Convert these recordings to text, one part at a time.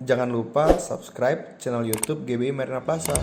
Jangan lupa subscribe channel YouTube GBI Marina Plaza.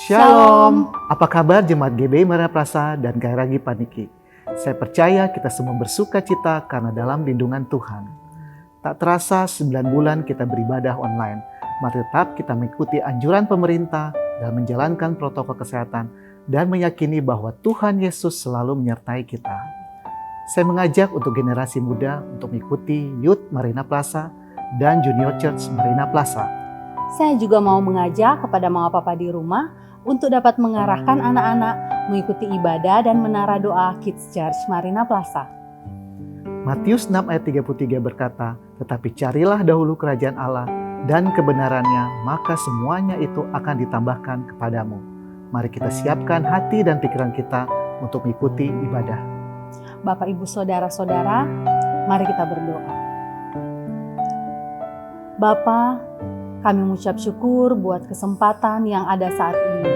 Shalom, apa kabar jemaat GBI Marina Plaza dan KRG Paniki? Saya percaya kita semua bersuka cita karena dalam lindungan Tuhan. Tak terasa 9 bulan kita beribadah online. Mari tetap kita mengikuti anjuran pemerintah dan menjalankan protokol kesehatan dan meyakini bahwa Tuhan Yesus selalu menyertai kita. Saya mengajak untuk generasi muda untuk mengikuti Youth Marina Plaza dan Junior Church Marina Plaza. Saya juga mau mengajak kepada mama papa di rumah untuk dapat mengarahkan anak-anak mengikuti ibadah dan menara doa Kids Church Marina Plaza. Matius 6 ayat 33 berkata, "Tetapi carilah dahulu kerajaan Allah dan kebenarannya, maka semuanya itu akan ditambahkan kepadamu." Mari kita siapkan hati dan pikiran kita untuk mengikuti ibadah. Bapak, Ibu, Saudara-saudara, mari kita berdoa. Bapa, kami mengucap syukur buat kesempatan yang ada saat ini.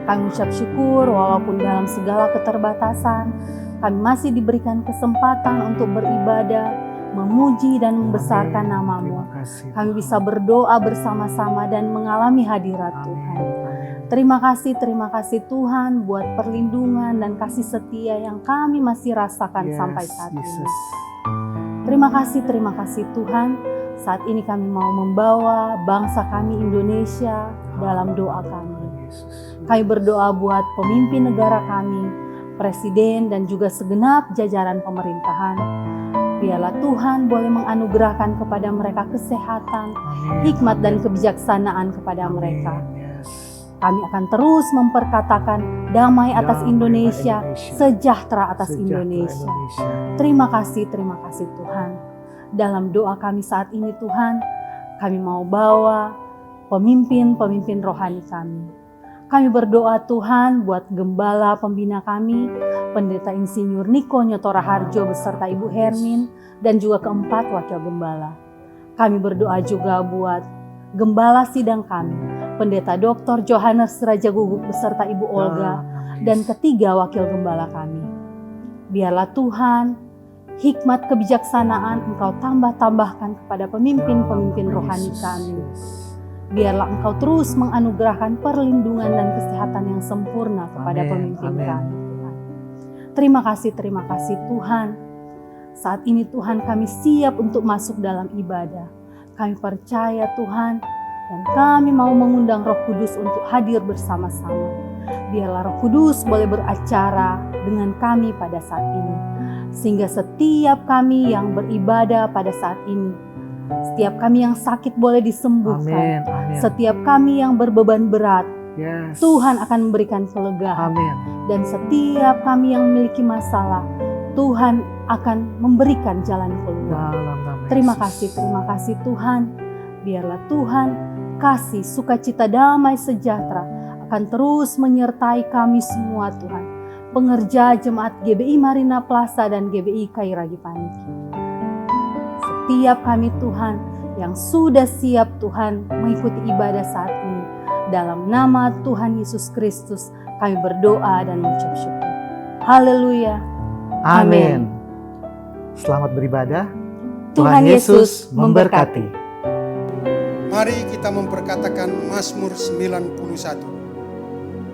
Kami mengucap syukur walaupun dalam segala keterbatasan, kami masih diberikan kesempatan untuk beribadah, memuji dan membesarkan nama-Mu. Kami bisa berdoa bersama-sama dan mengalami hadirat Tuhan. Terima kasih Tuhan buat perlindungan dan kasih setia yang kami masih rasakan sampai saat ini. Terima kasih Tuhan. Saat ini kami mau membawa bangsa kami Indonesia dalam doa kami. Kami berdoa buat pemimpin negara kami, presiden dan juga segenap jajaran pemerintahan. Biarlah Tuhan boleh menganugerahkan kepada mereka kesehatan, hikmat dan kebijaksanaan kepada mereka. Kami akan terus memperkatakan damai atas Indonesia, sejahtera atas Indonesia. Terima kasih Tuhan. Dalam doa kami saat ini Tuhan, kami mau bawa pemimpin rohani kami. Kami berdoa Tuhan buat gembala pembina kami, Pendeta Insinyur Niko Nyoto Raharjo beserta Ibu Hermin dan juga keempat wakil gembala. Kami berdoa juga buat gembala sidang kami, Pendeta Dr. Johannes Raja Guguk beserta Ibu Olga dan ketiga wakil gembala kami. Biarlah Tuhan hikmat kebijaksanaan Engkau tambahkan kepada pemimpin-pemimpin rohani kami. Biarlah Engkau terus menganugerahkan perlindungan dan kesehatan yang sempurna kepada pemimpin kami, Tuhan. Terima kasih Tuhan. Saat ini Tuhan kami siap untuk masuk dalam ibadah. Kami percaya Tuhan dan kami mau mengundang Roh Kudus untuk hadir bersama-sama. Biarlah Roh Kudus boleh beracara dengan kami pada saat ini. Sehingga setiap kami yang beribadah pada saat ini, setiap kami yang sakit boleh disembuhkan. Setiap kami yang berbeban berat, Tuhan akan memberikan kelegaan. Dan setiap kami yang memiliki masalah, Tuhan akan memberikan jalan keluar. Dalam nama Terima Yesus. kasih Tuhan. Biarlah Tuhan kasih sukacita damai sejahtera akan terus menyertai kami semua Tuhan. Pengerja jemaat GBI Marina Plaza dan GBI Kairagi Paniki. Setiap kami Tuhan yang sudah siap Tuhan mengikuti ibadah saat ini. Dalam nama Tuhan Yesus Kristus kami berdoa dan mengucap syukur. Haleluya. Amin. Selamat beribadah. Tuhan Yesus memberkati. Mari kita memperkatakan Mazmur 91.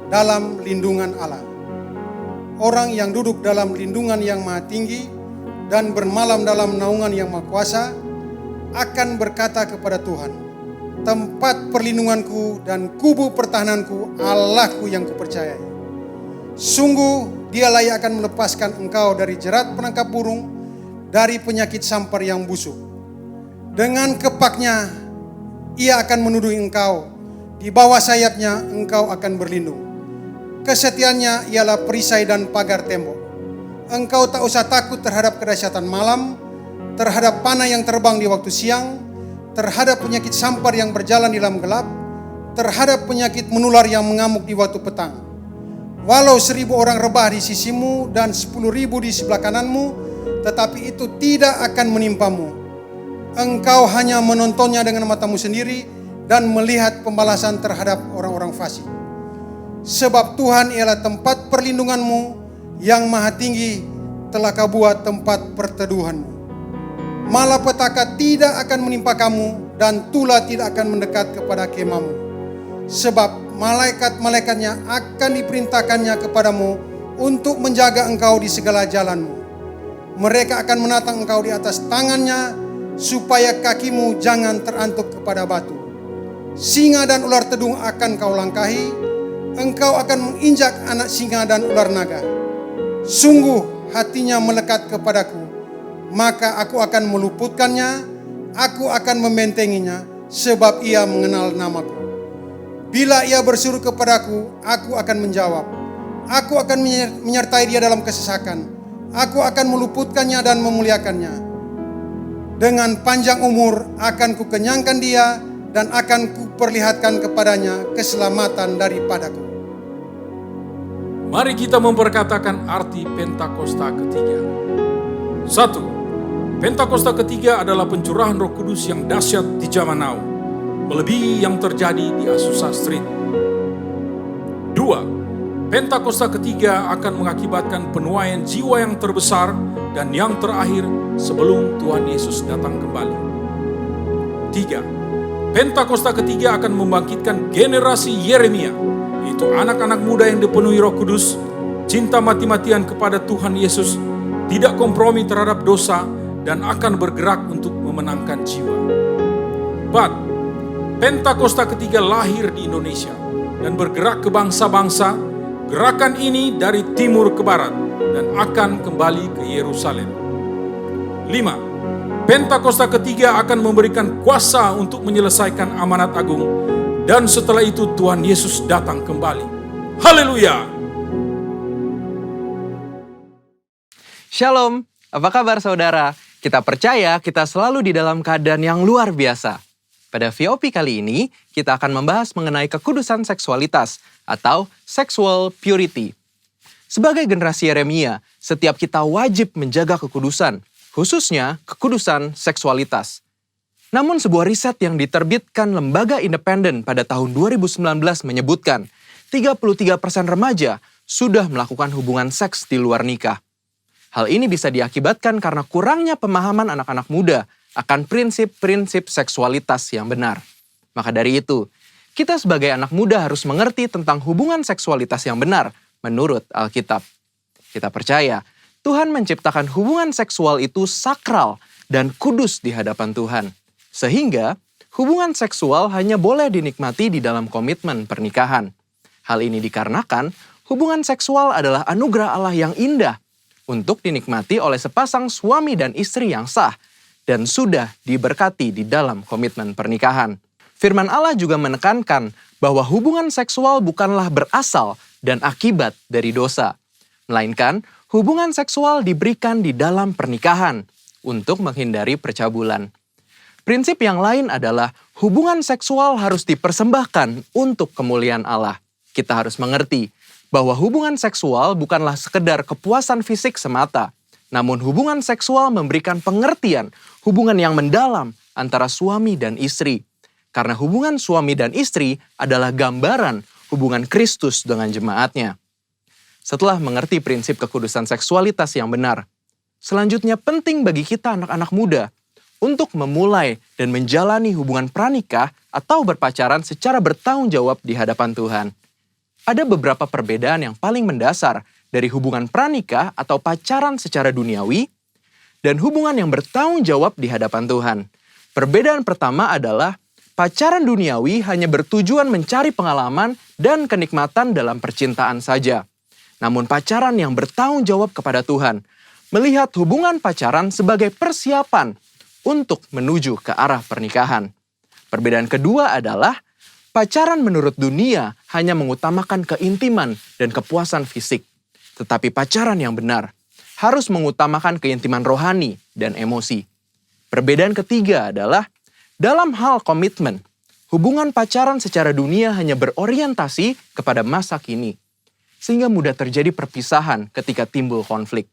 Dalam lindungan Allah. Orang yang duduk dalam lindungan yang maha tinggi dan bermalam dalam naungan yang maha kuasa akan berkata kepada Tuhan, tempat perlindunganku dan kubu pertahananku, Allahku yang kupercayai. Sungguh Dia layak akan melepaskan engkau dari jerat penangkap burung, dari penyakit sampar yang busuk. Dengan kepaknya Ia akan menuduhi engkau, di bawah sayapnya engkau akan berlindung. Kesetiaannya ialah perisai dan pagar tembok. Engkau tak usah takut terhadap kedahsyatan malam, terhadap panah yang terbang di waktu siang, terhadap penyakit sampar yang berjalan di dalam gelap, terhadap penyakit menular yang mengamuk di waktu petang. Walau 1.000 orang rebah di sisimu dan 10.000 di sebelah kananmu, tetapi itu tidak akan menimpamu. Engkau hanya menontonnya dengan matamu sendiri dan melihat pembalasan terhadap orang-orang fasik. Sebab Tuhan ialah tempat perlindunganmu, yang maha tinggi telah kau buat tempat perteduhanmu. Malapetaka tidak akan menimpa kamu dan tula tidak akan mendekat kepada kemahmu. Sebab malaikat-malaikatnya akan diperintahkannya kepadamu untuk menjaga engkau di segala jalanmu. Mereka akan menatang engkau di atas tangannya, supaya kakimu jangan terantuk kepada batu. Singa dan ular tedung akan kau langkahi, engkau akan menginjak anak singa dan ular naga. Sungguh hatinya melekat kepadaku, maka aku akan meluputkannya, aku akan membentenginya, sebab ia mengenal namaku. Bila ia berseru kepadaku, aku akan menjawab. Aku akan menyertai dia dalam kesesakan. Aku akan meluputkannya dan memuliakannya. Dengan panjang umur akan kukenyangkan dia dan akan kuperlihatkan kepadanya keselamatan daripadaku. Mari kita memperkatakan arti Pentakosta ketiga. 1. Pentakosta ketiga adalah pencurahan Roh Kudus yang dahsyat di zaman now, melebihi yang terjadi di Azusa Street. 2. Pentakosta ketiga akan mengakibatkan penuaian jiwa yang terbesar dan yang terakhir sebelum Tuhan Yesus datang kembali. 3. Pentakosta ketiga akan membangkitkan generasi Yeremia, yaitu anak-anak muda yang dipenuhi Roh Kudus, cinta mati-matian kepada Tuhan Yesus, tidak kompromi terhadap dosa, dan akan bergerak untuk memenangkan jiwa. 4. Pentakosta ketiga lahir di Indonesia dan bergerak ke bangsa-bangsa. Gerakan ini dari timur ke barat dan akan kembali ke Yerusalem. 5. Pentakosta ketiga akan memberikan kuasa untuk menyelesaikan amanat agung, dan setelah itu Tuhan Yesus datang kembali. Haleluya! Shalom, apa kabar saudara? Kita percaya kita selalu di dalam keadaan yang luar biasa. Pada VOP kali ini, kita akan membahas mengenai kekudusan seksualitas atau sexual purity. Sebagai generasi Yeremia, setiap kita wajib menjaga kekudusan, khususnya kekudusan seksualitas. Namun sebuah riset yang diterbitkan lembaga independen pada tahun 2019 menyebutkan 33% remaja sudah melakukan hubungan seks di luar nikah. Hal ini bisa diakibatkan karena kurangnya pemahaman anak-anak muda akan prinsip-prinsip seksualitas yang benar. Maka dari itu, kita sebagai anak muda harus mengerti tentang hubungan seksualitas yang benar menurut Alkitab. Kita percaya Tuhan menciptakan hubungan seksual itu sakral dan kudus di hadapan Tuhan. Sehingga hubungan seksual hanya boleh dinikmati di dalam komitmen pernikahan. Hal ini dikarenakan hubungan seksual adalah anugerah Allah yang indah untuk dinikmati oleh sepasang suami dan istri yang sah dan sudah diberkati di dalam komitmen pernikahan. Firman Allah juga menekankan bahwa hubungan seksual bukanlah berasal dan akibat dari dosa, melainkan hubungan seksual diberikan di dalam pernikahan untuk menghindari percabulan. Prinsip yang lain adalah hubungan seksual harus dipersembahkan untuk kemuliaan Allah. Kita harus mengerti bahwa hubungan seksual bukanlah sekedar kepuasan fisik semata, namun hubungan seksual memberikan pengertian hubungan yang mendalam antara suami dan istri. Karena hubungan suami dan istri adalah gambaran hubungan Kristus dengan jemaatnya. Setelah mengerti prinsip kekudusan seksualitas yang benar, selanjutnya penting bagi kita anak-anak muda untuk memulai dan menjalani hubungan pranikah atau berpacaran secara bertanggung jawab di hadapan Tuhan. Ada beberapa perbedaan yang paling mendasar dari hubungan pranikah atau pacaran secara duniawi dan hubungan yang bertanggung jawab di hadapan Tuhan. Perbedaan pertama adalah pacaran duniawi hanya bertujuan mencari pengalaman dan kenikmatan dalam percintaan saja. Namun pacaran yang bertanggung jawab kepada Tuhan melihat hubungan pacaran sebagai persiapan untuk menuju ke arah pernikahan. Perbedaan kedua adalah pacaran menurut dunia hanya mengutamakan keintiman dan kepuasan fisik. Tetapi pacaran yang benar harus mengutamakan keintiman rohani dan emosi. Perbedaan ketiga adalah dalam hal komitmen, hubungan pacaran secara dunia hanya berorientasi kepada masa kini, sehingga mudah terjadi perpisahan ketika timbul konflik.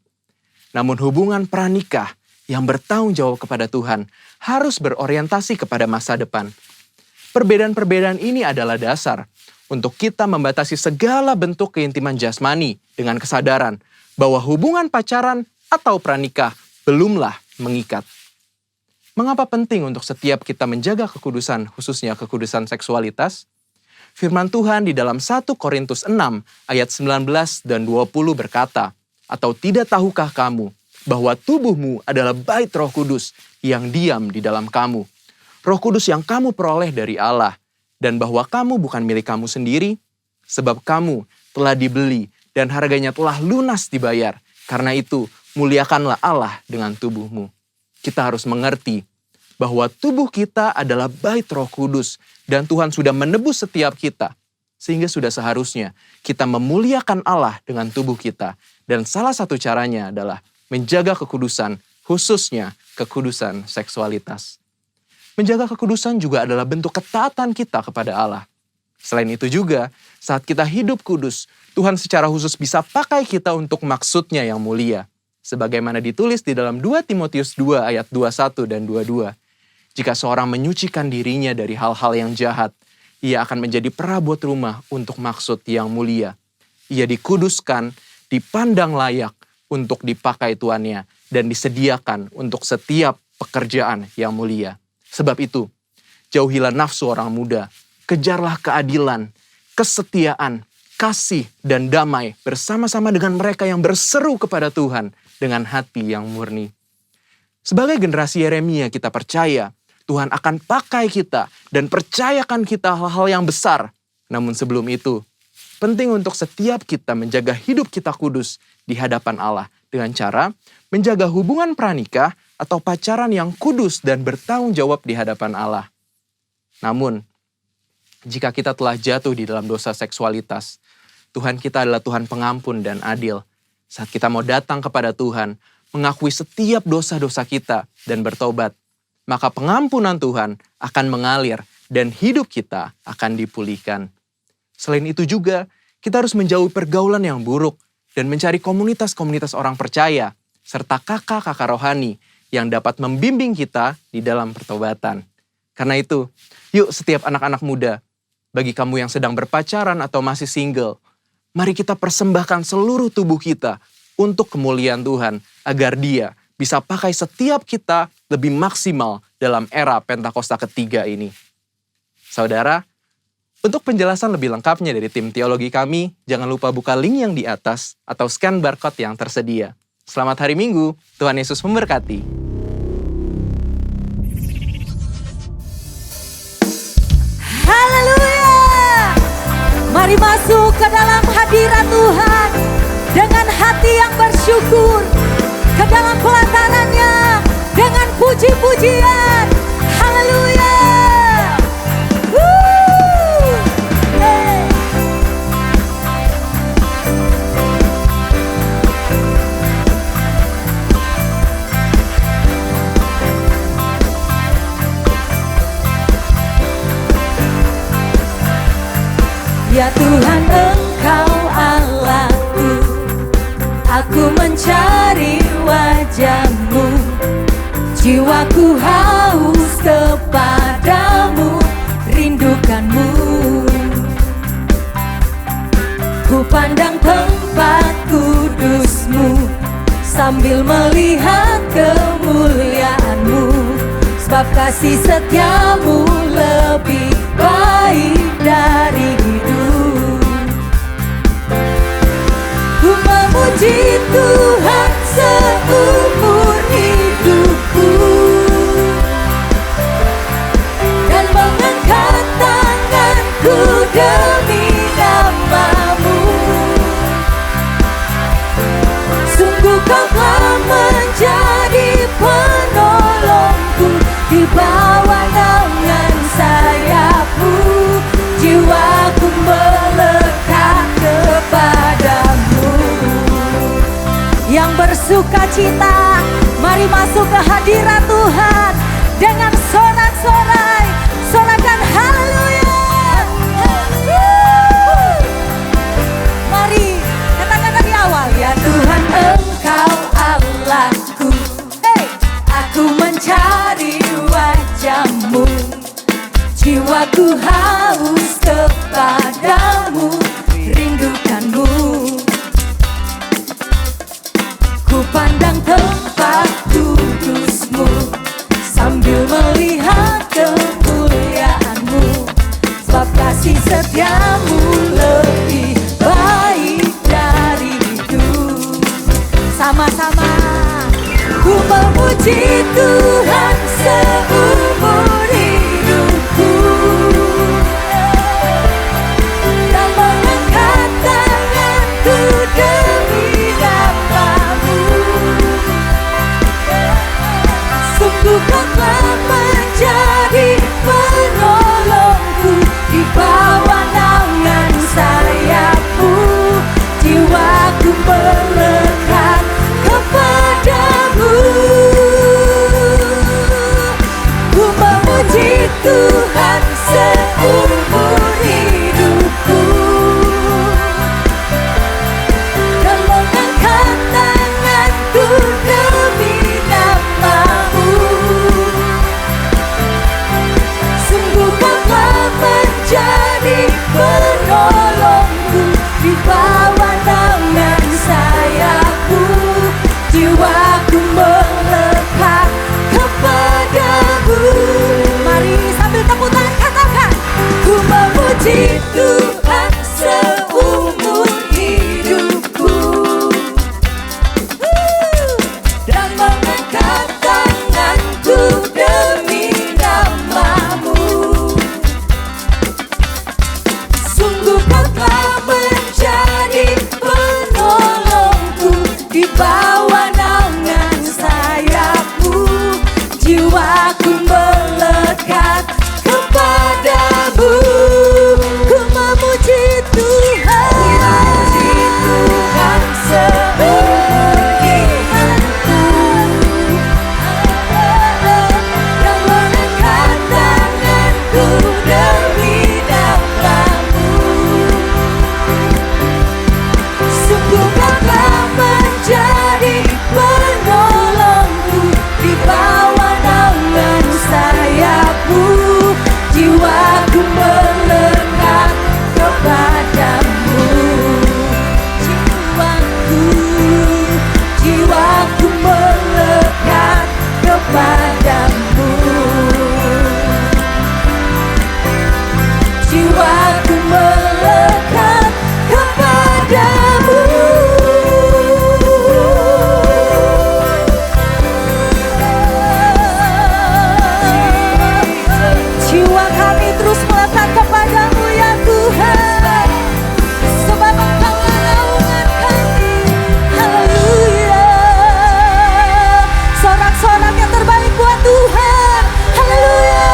Namun hubungan pranikah yang bertanggung jawab kepada Tuhan harus berorientasi kepada masa depan. Perbedaan-perbedaan ini adalah dasar untuk kita membatasi segala bentuk keintiman jasmani dengan kesadaran bahwa hubungan pacaran atau pranikah belumlah mengikat. Mengapa penting untuk setiap kita menjaga kekudusan, khususnya kekudusan seksualitas? Firman Tuhan di dalam 1 Korintus 6 ayat 19 dan 20 berkata, "Atau tidak tahukah kamu bahwa tubuhmu adalah bait Roh Kudus yang diam di dalam kamu? Roh Kudus yang kamu peroleh dari Allah, dan bahwa kamu bukan milik kamu sendiri, sebab kamu telah dibeli dan harganya telah lunas dibayar. Karena itu, muliakanlah Allah dengan tubuhmu." Kita harus mengerti bahwa tubuh kita adalah bait Roh Kudus dan Tuhan sudah menebus setiap kita. Sehingga sudah seharusnya kita memuliakan Allah dengan tubuh kita. Dan salah satu caranya adalah menjaga kekudusan, khususnya kekudusan seksualitas. Menjaga kekudusan juga adalah bentuk ketaatan kita kepada Allah. Selain itu juga, saat kita hidup kudus, Tuhan secara khusus bisa pakai kita untuk maksudnya yang mulia. Sebagaimana ditulis di dalam 2 Timotius 2 ayat 21 dan 22. Jika seorang menyucikan dirinya dari hal-hal yang jahat, ia akan menjadi perabot rumah untuk maksud yang mulia. Ia dikuduskan, dipandang layak untuk dipakai tuannya, dan disediakan untuk setiap pekerjaan yang mulia. Sebab itu, jauhilah nafsu orang muda, kejarlah keadilan, kesetiaan, kasih, dan damai bersama-sama dengan mereka yang berseru kepada Tuhan dengan hati yang murni. Sebagai generasi Yeremia kita percaya Tuhan akan pakai kita dan percayakan kita hal-hal yang besar. Namun sebelum itu, penting untuk setiap kita menjaga hidup kita kudus di hadapan Allah dengan cara menjaga hubungan pranikah atau pacaran yang kudus dan bertanggung jawab di hadapan Allah. Namun, jika kita telah jatuh di dalam dosa seksualitas, Tuhan kita adalah Tuhan pengampun dan adil. Saat kita mau datang kepada Tuhan, mengakui setiap dosa-dosa kita dan bertobat, maka pengampunan Tuhan akan mengalir dan hidup kita akan dipulihkan. Selain itu juga, kita harus menjauhi pergaulan yang buruk dan mencari komunitas-komunitas orang percaya, serta kakak-kakak rohani yang dapat membimbing kita di dalam pertobatan. Karena itu, yuk setiap anak-anak muda, bagi kamu yang sedang berpacaran atau masih single, mari kita persembahkan seluruh tubuh kita untuk kemuliaan Tuhan, agar Dia bisa pakai setiap kita lebih maksimal dalam era Pentakosta ketiga ini. Saudara, untuk penjelasan lebih lengkapnya dari tim teologi kami, jangan lupa buka link yang di atas atau scan barcode yang tersedia. Selamat hari Minggu, Tuhan Yesus memberkati. Haleluya! Mari masuk ke dalam hadirat Tuhan dengan hati yang bersyukur, ke dalam pelatarannya dengan puji-pujian. Haleluya! Hey. Ya Tuhan, Engkau Allahku, aku mencari wajah-Mu. Jiwaku haus kepadamu, rindukan-Mu. Ku pandang tempat kudus-Mu sambil melihat kemuliaan-Mu, sebab kasih setia-Mu lebih baik dari hidup. Ku memuji Tuhan seumur hidupku dan mengangkat tanganku demi nama-Mu. Sungguh Kau telah menjadi penolongku, di bawah naungan sayap-Mu jiwaku melekat kepadamu. Yang bersuka cita, mari masuk ke hadirat Tuhan dengan sorak-sorai, sorakan haleluya. Mari katakan dari awal, ya Tuhan, Engkau Allahku, aku mencari wajah-Mu. Jiwaku haus kepadamu, rindukan-Mu. Ku pandang tempat kudus-Mu sambil melihat kemuliaan-Mu, sebab kasih setia-Mu lebih baik dari hidup. Sama-sama ku memuji Tuhan seumur hidupku dan mengangkat tanganku demi nama-Mu. Sungguh Kau telah menjadi penolongku, di bawah naungan sayap-Mu jiwaku melekat kepadamu. Ku memuji Tuhan seumur hidupku dan mengangkat tanganku demi nama-Mu. Sungguh Kau telah menjadi penolongku, di bawah naungan sayap-Mu jiwaku melekat kepadamu. Mari sambil tepuk tangan katakan, ku memuji Tuhan seumur hidupku dan mengangkat tanganku demi nama-Mu. Sungguh Kau telah menjadi penolongku, di bawah naungan sayap-Mu jiwaku melekat kepadamu. Ku memuji Tuhan, seumur hidupku dan mengangkat tanganku demi nama-Mu. Sungguh Kau telah menjadi penolongku, di bawah naungan sayap-Mu jiwaku melekat kepadamu. Jiwaku melekat kepadamu. Jiwaku melekat kepadamu. Jiwa kami terus melekat kepadamu ya Tuhan, sebab Engkaulah naungan kami. Haleluya. Sorak-sorak yang terbaik buat Tuhan. Haleluya.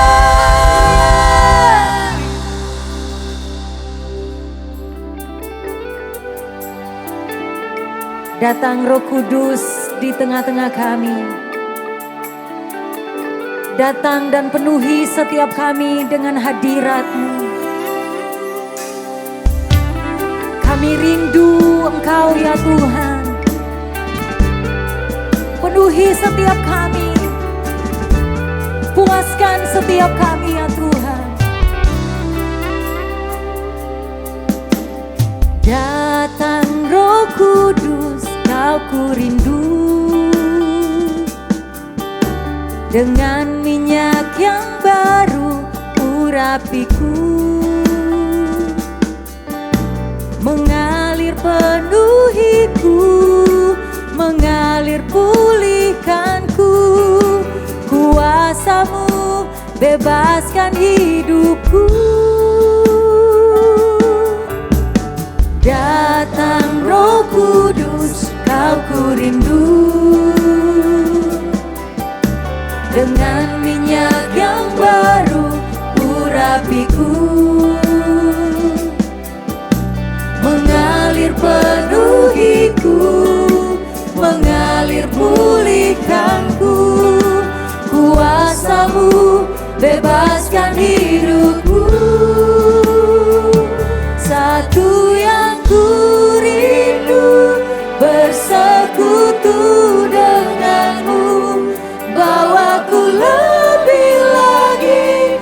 Datang Roh Kudus di tengah-tengah kami. Datang dan penuhi setiap kami dengan hadirat-Mu. Kami rindu Engkau ya Tuhan. Penuhi setiap kami, puaskan setiap kami ya Tuhan. Datang Roh Kudus, Kau ku rindu, dengan minyak yang baru urapiku, mengalir penuhiku, mengalir pulihkanku. Kuasa-Mu bebaskan hidupku. Datang Roh Kudus, Kau ku rindu, dengan minyak yang baru urapiku, mengalir penuhiku, mengalir pulihkanku. Kuasa-Mu bebaskan hidupku. Satu yang ku rindu, bersekutu denganmu, bawaku lebih lagi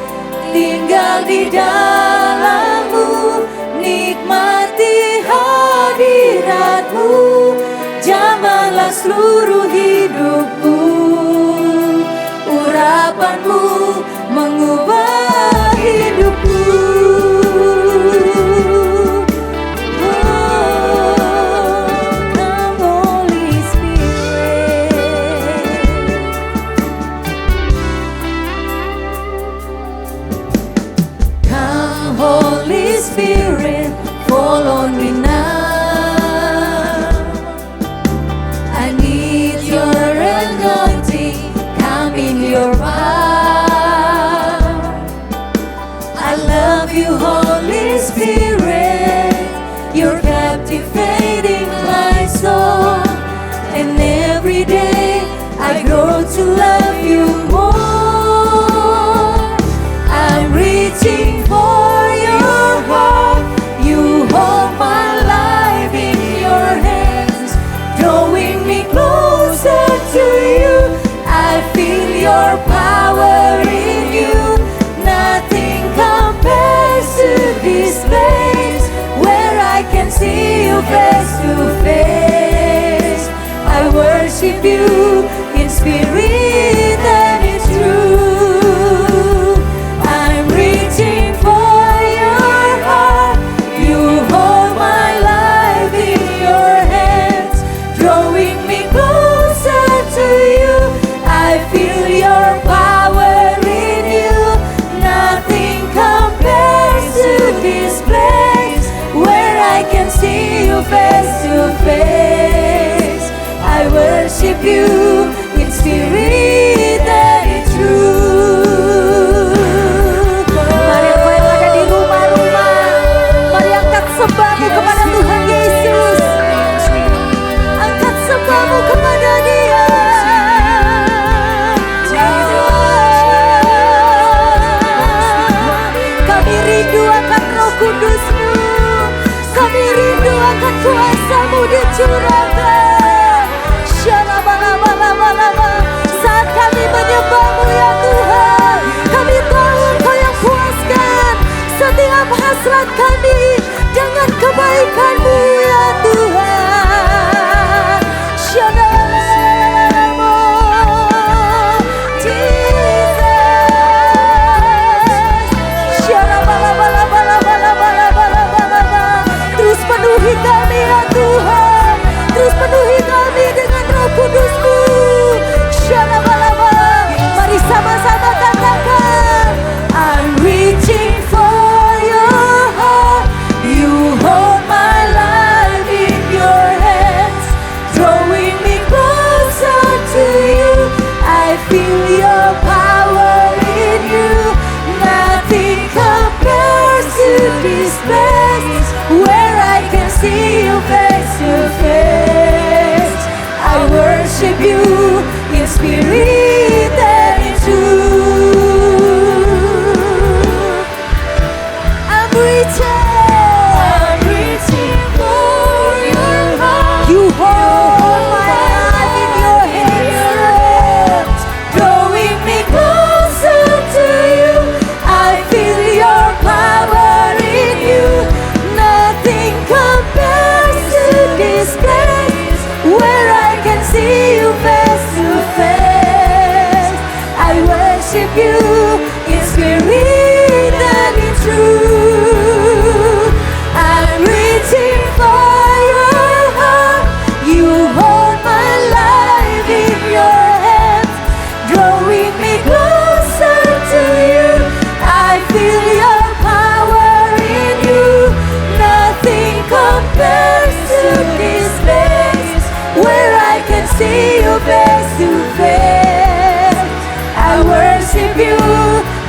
tinggal di dalam-Mu, nikmati hadirat-Mu, jamahlah seluruh hidupku. Urapan-Mu mengubah hidupku. Spirit, fall on me now. I need your anointing, come in your power. I love you, Holy Spirit, you're captivating my soul. And every day I grow to love you more. I'm reaching for your heart, you hold my life in your hands, drawing me closer to you. I feel your power in you, nothing compares to this place, where I can see you face to face. I worship you in spirit and in truth. I'm reaching for your heart, you hold my life in your hands, drawing me closer to you. I feel your power in you, nothing compares to this place, where I can see you face to face. I worship you in spirit and in truth. Mari apa yang ada di rumah-rumah, mari angkat sembahmu kepada Tuhan Yesus. Angkat sembahmu kepada Dia. Kami rindu akan Roh Kudus-Mu, kami rindu akan kuasa-Mu dicurahkan. Saat kami menyembah-Mu ya Tuhan, kami tahu Engkau yang puaskan setiap hasrat kami dengan kebaikan-Mu ya Tuhan. Terus penuhi kami ya Tuhan, terus penuhi worship you in spirit and in truth. I'm reaching for your heart. You hold my life in your hands, drawing me closer to you. I feel your power in you. Nothing compares to this place where I can see you face to face. I worship you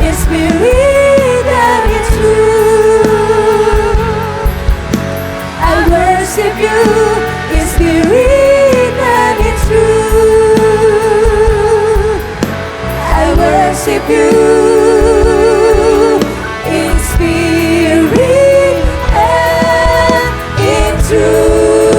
in spirit and in truth. I worship you in spirit and in truth. I worship you in spirit and in truth.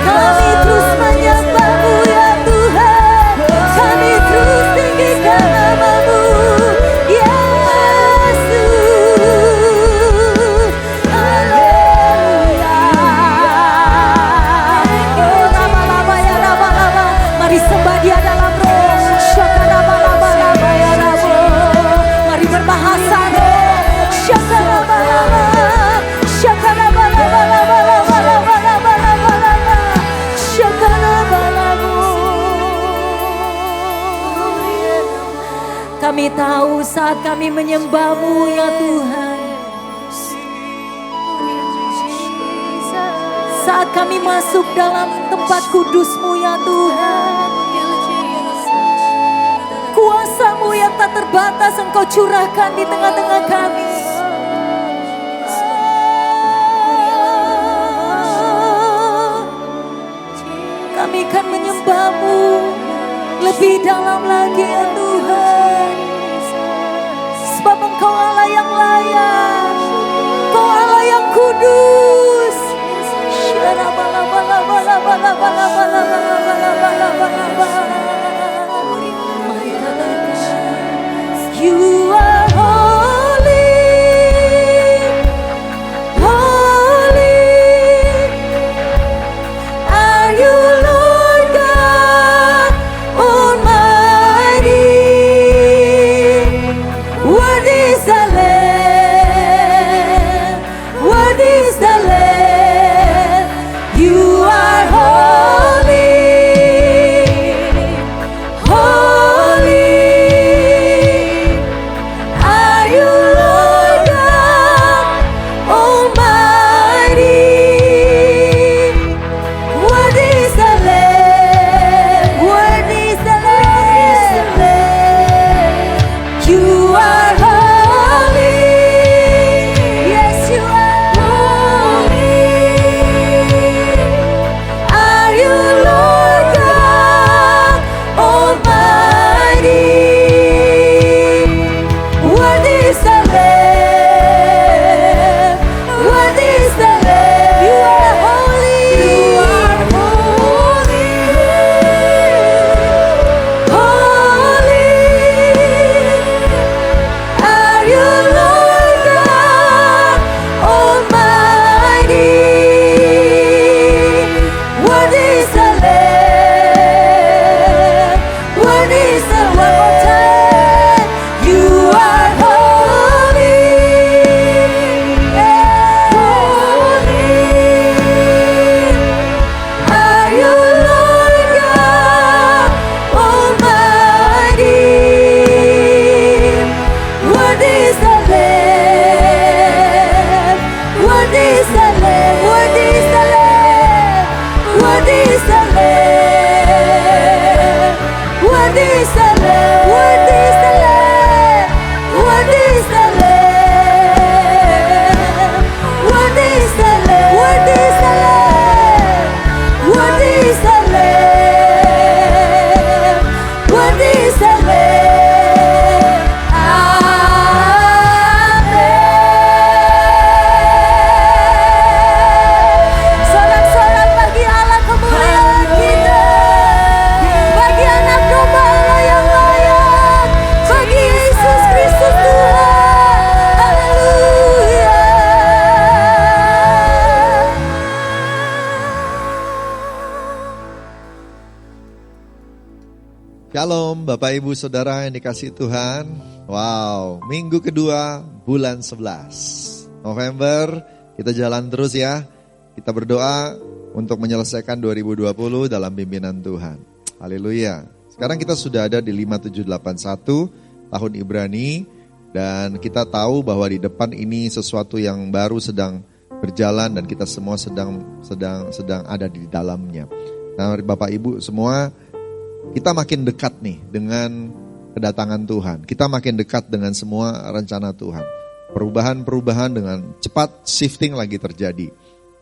Kami terus menyembah-Mu ya Tuhan. Kami terus tinggikan nama-Mu, Yesus. Haleluya. Oh, lama-lama ya lama-lama. Mari sembah Dia dalam roh. Syaka lama-lama ya Rabu. Mari berbahasa roh. Syaka lama-lama. Syaka lama-lama. Syaka lama-lama. Kami tahu saat kami menyembah-Mu ya Tuhan, saat kami masuk dalam tempat kudus-Mu ya Tuhan, kuasa-Mu yang tak terbatas Engkau curahkan di tengah-tengah kami. Kami akan menyembah-Mu lebih dalam lagi ya Tuhan, sebab Engkau Allah yang layak, Engkau Allah yang kudus. You are holy, holy. Are you Lord God Almighty? Worthy is the Lamb. Shalom Bapak Ibu Saudara yang dikasihi Tuhan. Wow, minggu kedua bulan 11 November, kita jalan terus ya. Kita berdoa untuk menyelesaikan 2020 dalam pimpinan Tuhan. Haleluya. Sekarang kita sudah ada di 5781 tahun Ibrani, dan kita tahu bahwa di depan ini sesuatu yang baru sedang berjalan dan kita semua sedang ada di dalamnya. Nah, Bapak Ibu semua, kita makin dekat nih dengan kedatangan Tuhan. Kita makin dekat dengan semua rencana Tuhan. Perubahan-perubahan dengan cepat shifting lagi terjadi.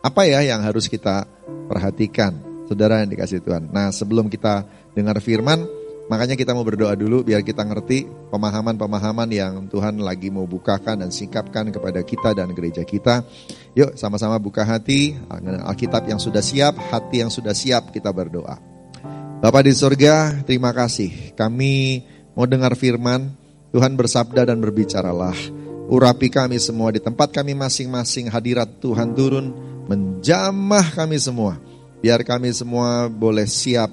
Apa ya yang harus kita perhatikan, saudara yang dikasihi Tuhan? Nah, sebelum kita dengar firman, makanya kita mau berdoa dulu biar kita ngerti pemahaman-pemahaman yang Tuhan lagi mau bukakan dan singkapkan kepada kita dan gereja kita. Yuk sama-sama buka hati, Alkitab yang sudah siap, hati yang sudah siap, kita berdoa. Bapa di surga, terima kasih. Kami mau dengar firman, Tuhan bersabda dan berbicaralah. Urapi kami semua di tempat kami masing-masing, hadirat Tuhan turun, menjamah kami semua. Biar kami semua boleh siap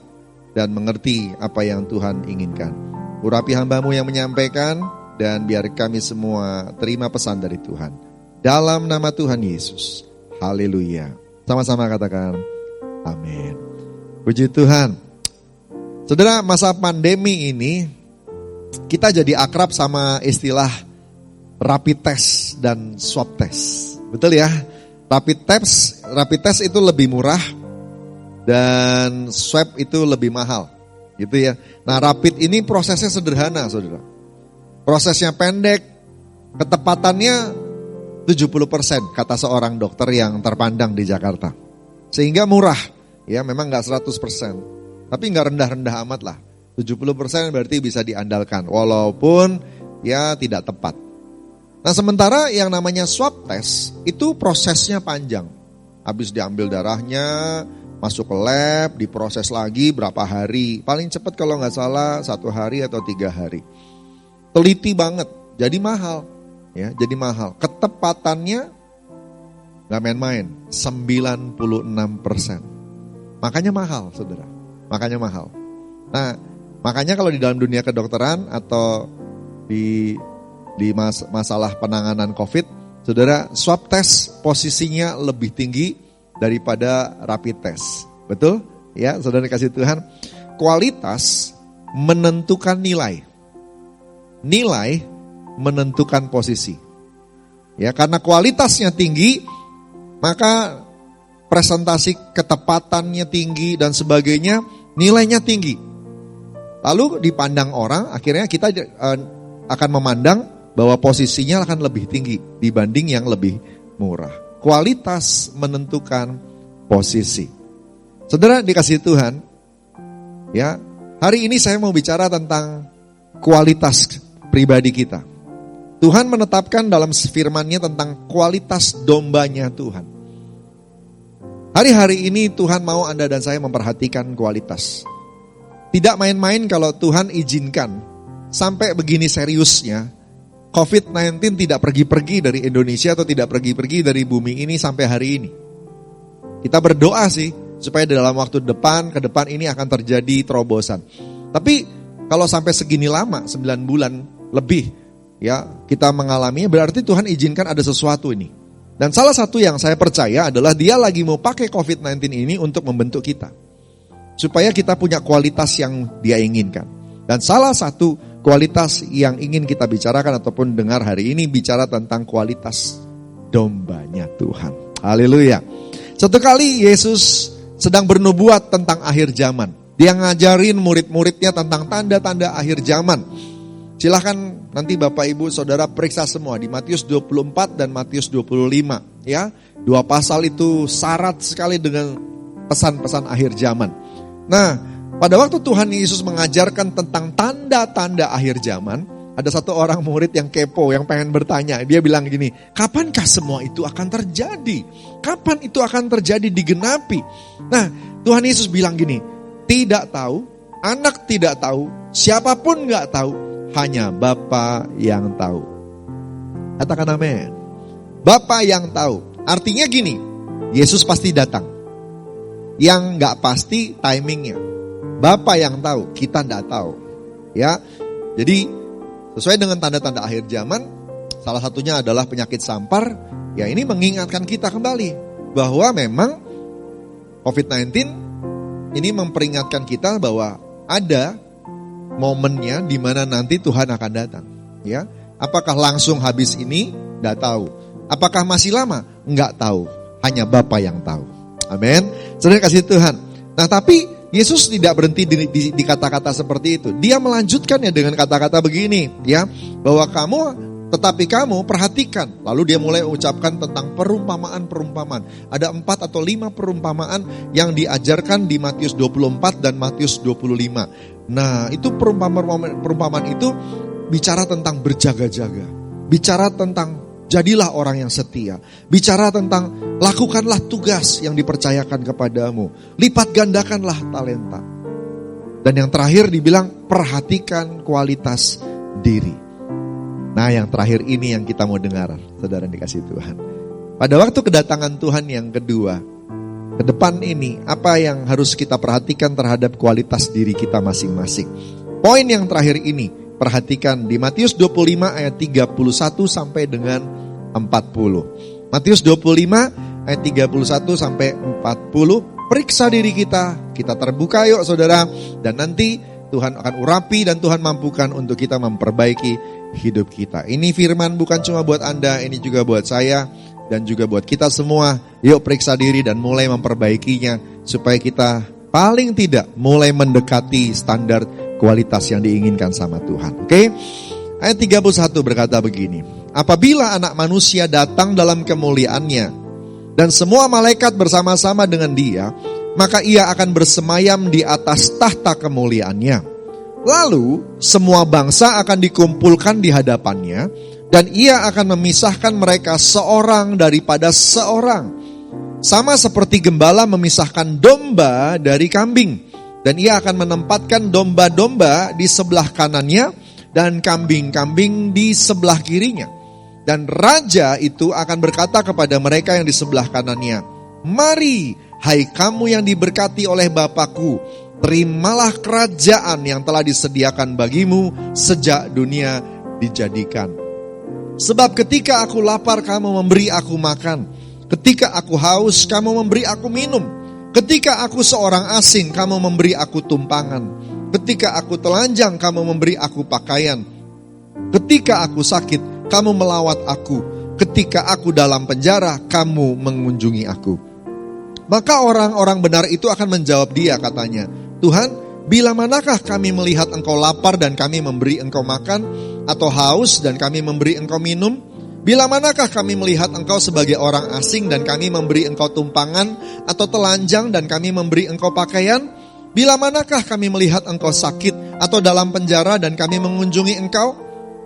dan mengerti apa yang Tuhan inginkan. Urapi hamba-Mu yang menyampaikan, dan biar kami semua terima pesan dari Tuhan. Dalam nama Tuhan Yesus, haleluya. Sama-sama katakan, amin. Puji Tuhan. Saudara, masa pandemi ini kita jadi akrab sama istilah rapid test dan swab test. Betul ya? Rapid test itu lebih murah dan swab itu lebih mahal. Gitu ya. Nah, rapid ini prosesnya sederhana, Saudara. Prosesnya pendek, ketepatannya 70% kata seorang dokter yang terpandang di Jakarta. Sehingga murah. Ya, memang enggak 100%. Tapi nggak rendah-rendah amat lah. 70% berarti bisa diandalkan. Walaupun ya tidak tepat. Nah, sementara yang namanya swab test itu prosesnya panjang. Habis diambil darahnya, masuk ke lab, diproses lagi berapa hari. Paling cepat kalau nggak salah 1 hari atau 3 hari. Teliti banget, jadi mahal. Ya, jadi mahal. Ketepatannya nggak main-main, 96%. Makanya mahal, saudara. Makanya mahal. Nah, makanya kalau di dalam dunia kedokteran atau di masalah penanganan COVID, saudara, swab test posisinya lebih tinggi daripada rapid test. Betul? Ya, saudara kasih Tuhan. Kualitas menentukan nilai. Nilai menentukan posisi. Ya, karena kualitasnya tinggi, maka presentasi ketepatannya tinggi dan sebagainya, nilainya tinggi. Lalu dipandang orang, akhirnya kita akan memandang bahwa posisinya akan lebih tinggi dibanding yang lebih murah. Kualitas menentukan posisi. Saudara dikasihi Tuhan, ya, hari ini saya mau bicara tentang kualitas pribadi kita. Tuhan menetapkan dalam firman-Nya tentang kualitas dombanya Tuhan. Hari-hari ini Tuhan mau Anda dan saya memperhatikan kualitas. Tidak main-main kalau Tuhan izinkan sampai begini seriusnya. COVID-19 tidak pergi-pergi dari Indonesia atau tidak pergi-pergi dari bumi ini sampai hari ini. Kita berdoa sih supaya dalam waktu ke depan ini akan terjadi terobosan. Tapi kalau sampai segini lama, 9 bulan lebih ya kita mengalaminya, berarti Tuhan izinkan ada sesuatu ini. Dan salah satu yang saya percaya adalah Dia lagi mau pakai COVID-19 ini untuk membentuk kita. Supaya kita punya kualitas yang Dia inginkan. Dan salah satu kualitas yang ingin kita bicarakan ataupun dengar hari ini bicara tentang kualitas dombanya Tuhan. Haleluya. Satu kali Yesus sedang bernubuat tentang akhir zaman. Dia ngajarin murid-muridnya tentang tanda-tanda akhir zaman. Silahkan nanti Bapak Ibu Saudara periksa semua di Matius 24 dan Matius 25 ya. 2 pasal itu syarat sekali dengan pesan-pesan akhir zaman. Nah, pada waktu Tuhan Yesus mengajarkan tentang tanda-tanda akhir zaman, ada satu orang murid yang kepo, yang pengen bertanya. Dia bilang gini, kapankah semua itu akan terjadi? Kapan itu akan terjadi digenapi? Nah, Tuhan Yesus bilang gini, tidak tahu, anak tidak tahu, siapapun gak tahu, hanya Bapa yang tahu. Katakan amin. Bapa yang tahu. Artinya gini, Yesus pasti datang. Yang gak pasti timingnya. Bapa yang tahu, kita gak tahu. ya. Jadi sesuai dengan tanda-tanda akhir zaman, salah satunya adalah penyakit sampar. Ya, ini mengingatkan kita kembali bahwa memang COVID-19 ini memperingatkan kita bahwa ada momennya di mana nanti Tuhan akan datang. Ya, apakah langsung habis ini? Nggak tahu. Apakah masih lama? Nggak tahu. Hanya Bapa yang tahu. Amin. Saudara kasih Tuhan. Nah, tapi Yesus tidak berhenti di kata-kata seperti itu. Dia melanjutkannya dengan kata-kata begini, ya, bahwa tetapi kamu perhatikan. Lalu dia mulai ucapkan tentang perumpamaan-perumpamaan. Ada 4 atau 5 perumpamaan yang diajarkan di Matius 24 dan Matius 25. Nah, itu perumpamaan itu bicara tentang berjaga-jaga. Bicara tentang jadilah orang yang setia. Bicara tentang lakukanlah tugas yang dipercayakan kepadamu. Lipat gandakanlah talenta. Dan yang terakhir dibilang perhatikan kualitas diri. Nah, yang terakhir ini yang kita mau dengar, saudara yang dikasihi Tuhan. Pada waktu kedatangan Tuhan yang kedua, ke depan ini, apa yang harus kita perhatikan terhadap kualitas diri kita masing-masing. Poin yang terakhir ini, perhatikan di Matius 25 ayat 31 sampai dengan 40. Matius 25 ayat 31 sampai 40. Periksa diri kita terbuka yuk saudara. Dan nanti Tuhan akan urapi dan Tuhan mampukan untuk kita memperbaiki hidup kita. Ini firman bukan cuma buat Anda, ini juga buat saya dan juga buat kita semua. Yuk periksa diri dan mulai memperbaikinya supaya kita paling tidak mulai mendekati standar kualitas yang diinginkan sama Tuhan. Oke? Ayat 31 berkata begini. Apabila anak manusia datang dalam kemuliaannya dan semua malaikat bersama-sama dengan dia, maka ia akan bersemayam di atas tahta kemuliaannya. Lalu semua bangsa akan dikumpulkan di hadapannya dan ia akan memisahkan mereka seorang daripada seorang. Sama seperti gembala memisahkan domba dari kambing. Dan ia akan menempatkan domba-domba di sebelah kanannya dan kambing-kambing di sebelah kirinya. Dan raja itu akan berkata kepada mereka yang di sebelah kanannya, mari, hai kamu yang diberkati oleh Bapakku, terimalah kerajaan yang telah disediakan bagimu sejak dunia dijadikan. Sebab ketika aku lapar, kamu memberi aku makan. Ketika aku haus, kamu memberi aku minum. Ketika aku seorang asing, kamu memberi aku tumpangan. Ketika aku telanjang, kamu memberi aku pakaian. Ketika aku sakit, kamu melawat aku. Ketika aku dalam penjara, kamu mengunjungi aku. Maka orang-orang benar itu akan menjawab dia, katanya, Tuhan, bila manakah kami melihat engkau lapar dan kami memberi engkau makan, atau haus dan kami memberi engkau minum? Bila manakah kami melihat engkau sebagai orang asing dan kami memberi engkau tumpangan, atau telanjang dan kami memberi engkau pakaian? Bila manakah kami melihat engkau sakit atau dalam penjara dan kami mengunjungi engkau?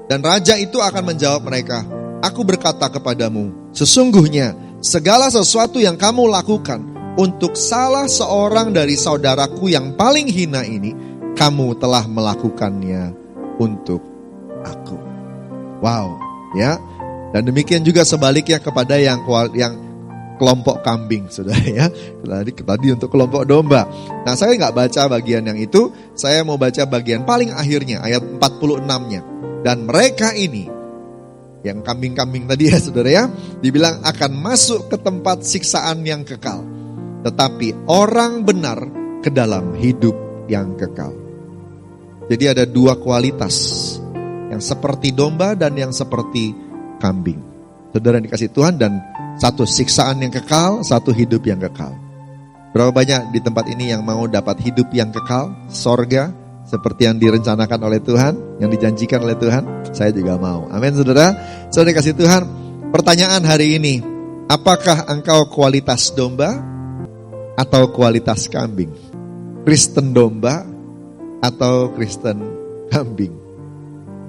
Dan raja itu akan menjawab mereka, aku berkata kepadamu, sesungguhnya segala sesuatu yang kamu lakukan untuk salah seorang dari saudaraku yang paling hina ini, kamu telah melakukannya untuk aku. Wow, ya. Dan demikian juga sebaliknya kepada yang kelompok kambing, saudara ya. Tadi untuk kelompok domba. Nah, saya nggak baca bagian yang itu, saya mau baca bagian paling akhirnya, ayat 46-nya. Dan mereka ini, yang kambing-kambing tadi ya saudara ya, dibilang akan masuk ke tempat siksaan yang kekal. Tetapi orang benar ke dalam hidup yang kekal. Jadi ada dua kualitas, yang seperti domba dan yang seperti kambing. Saudara yang dikasih Tuhan, dan satu siksaan yang kekal, satu hidup yang kekal. Berapa banyak di tempat ini yang mau dapat hidup yang kekal, sorga, seperti yang direncanakan oleh Tuhan, yang dijanjikan oleh Tuhan? Saya juga mau. Amin saudara. Saudara yang dikasih Tuhan, pertanyaan hari ini, apakah engkau kualitas domba atau kualitas kambing? Kristen domba atau Kristen kambing?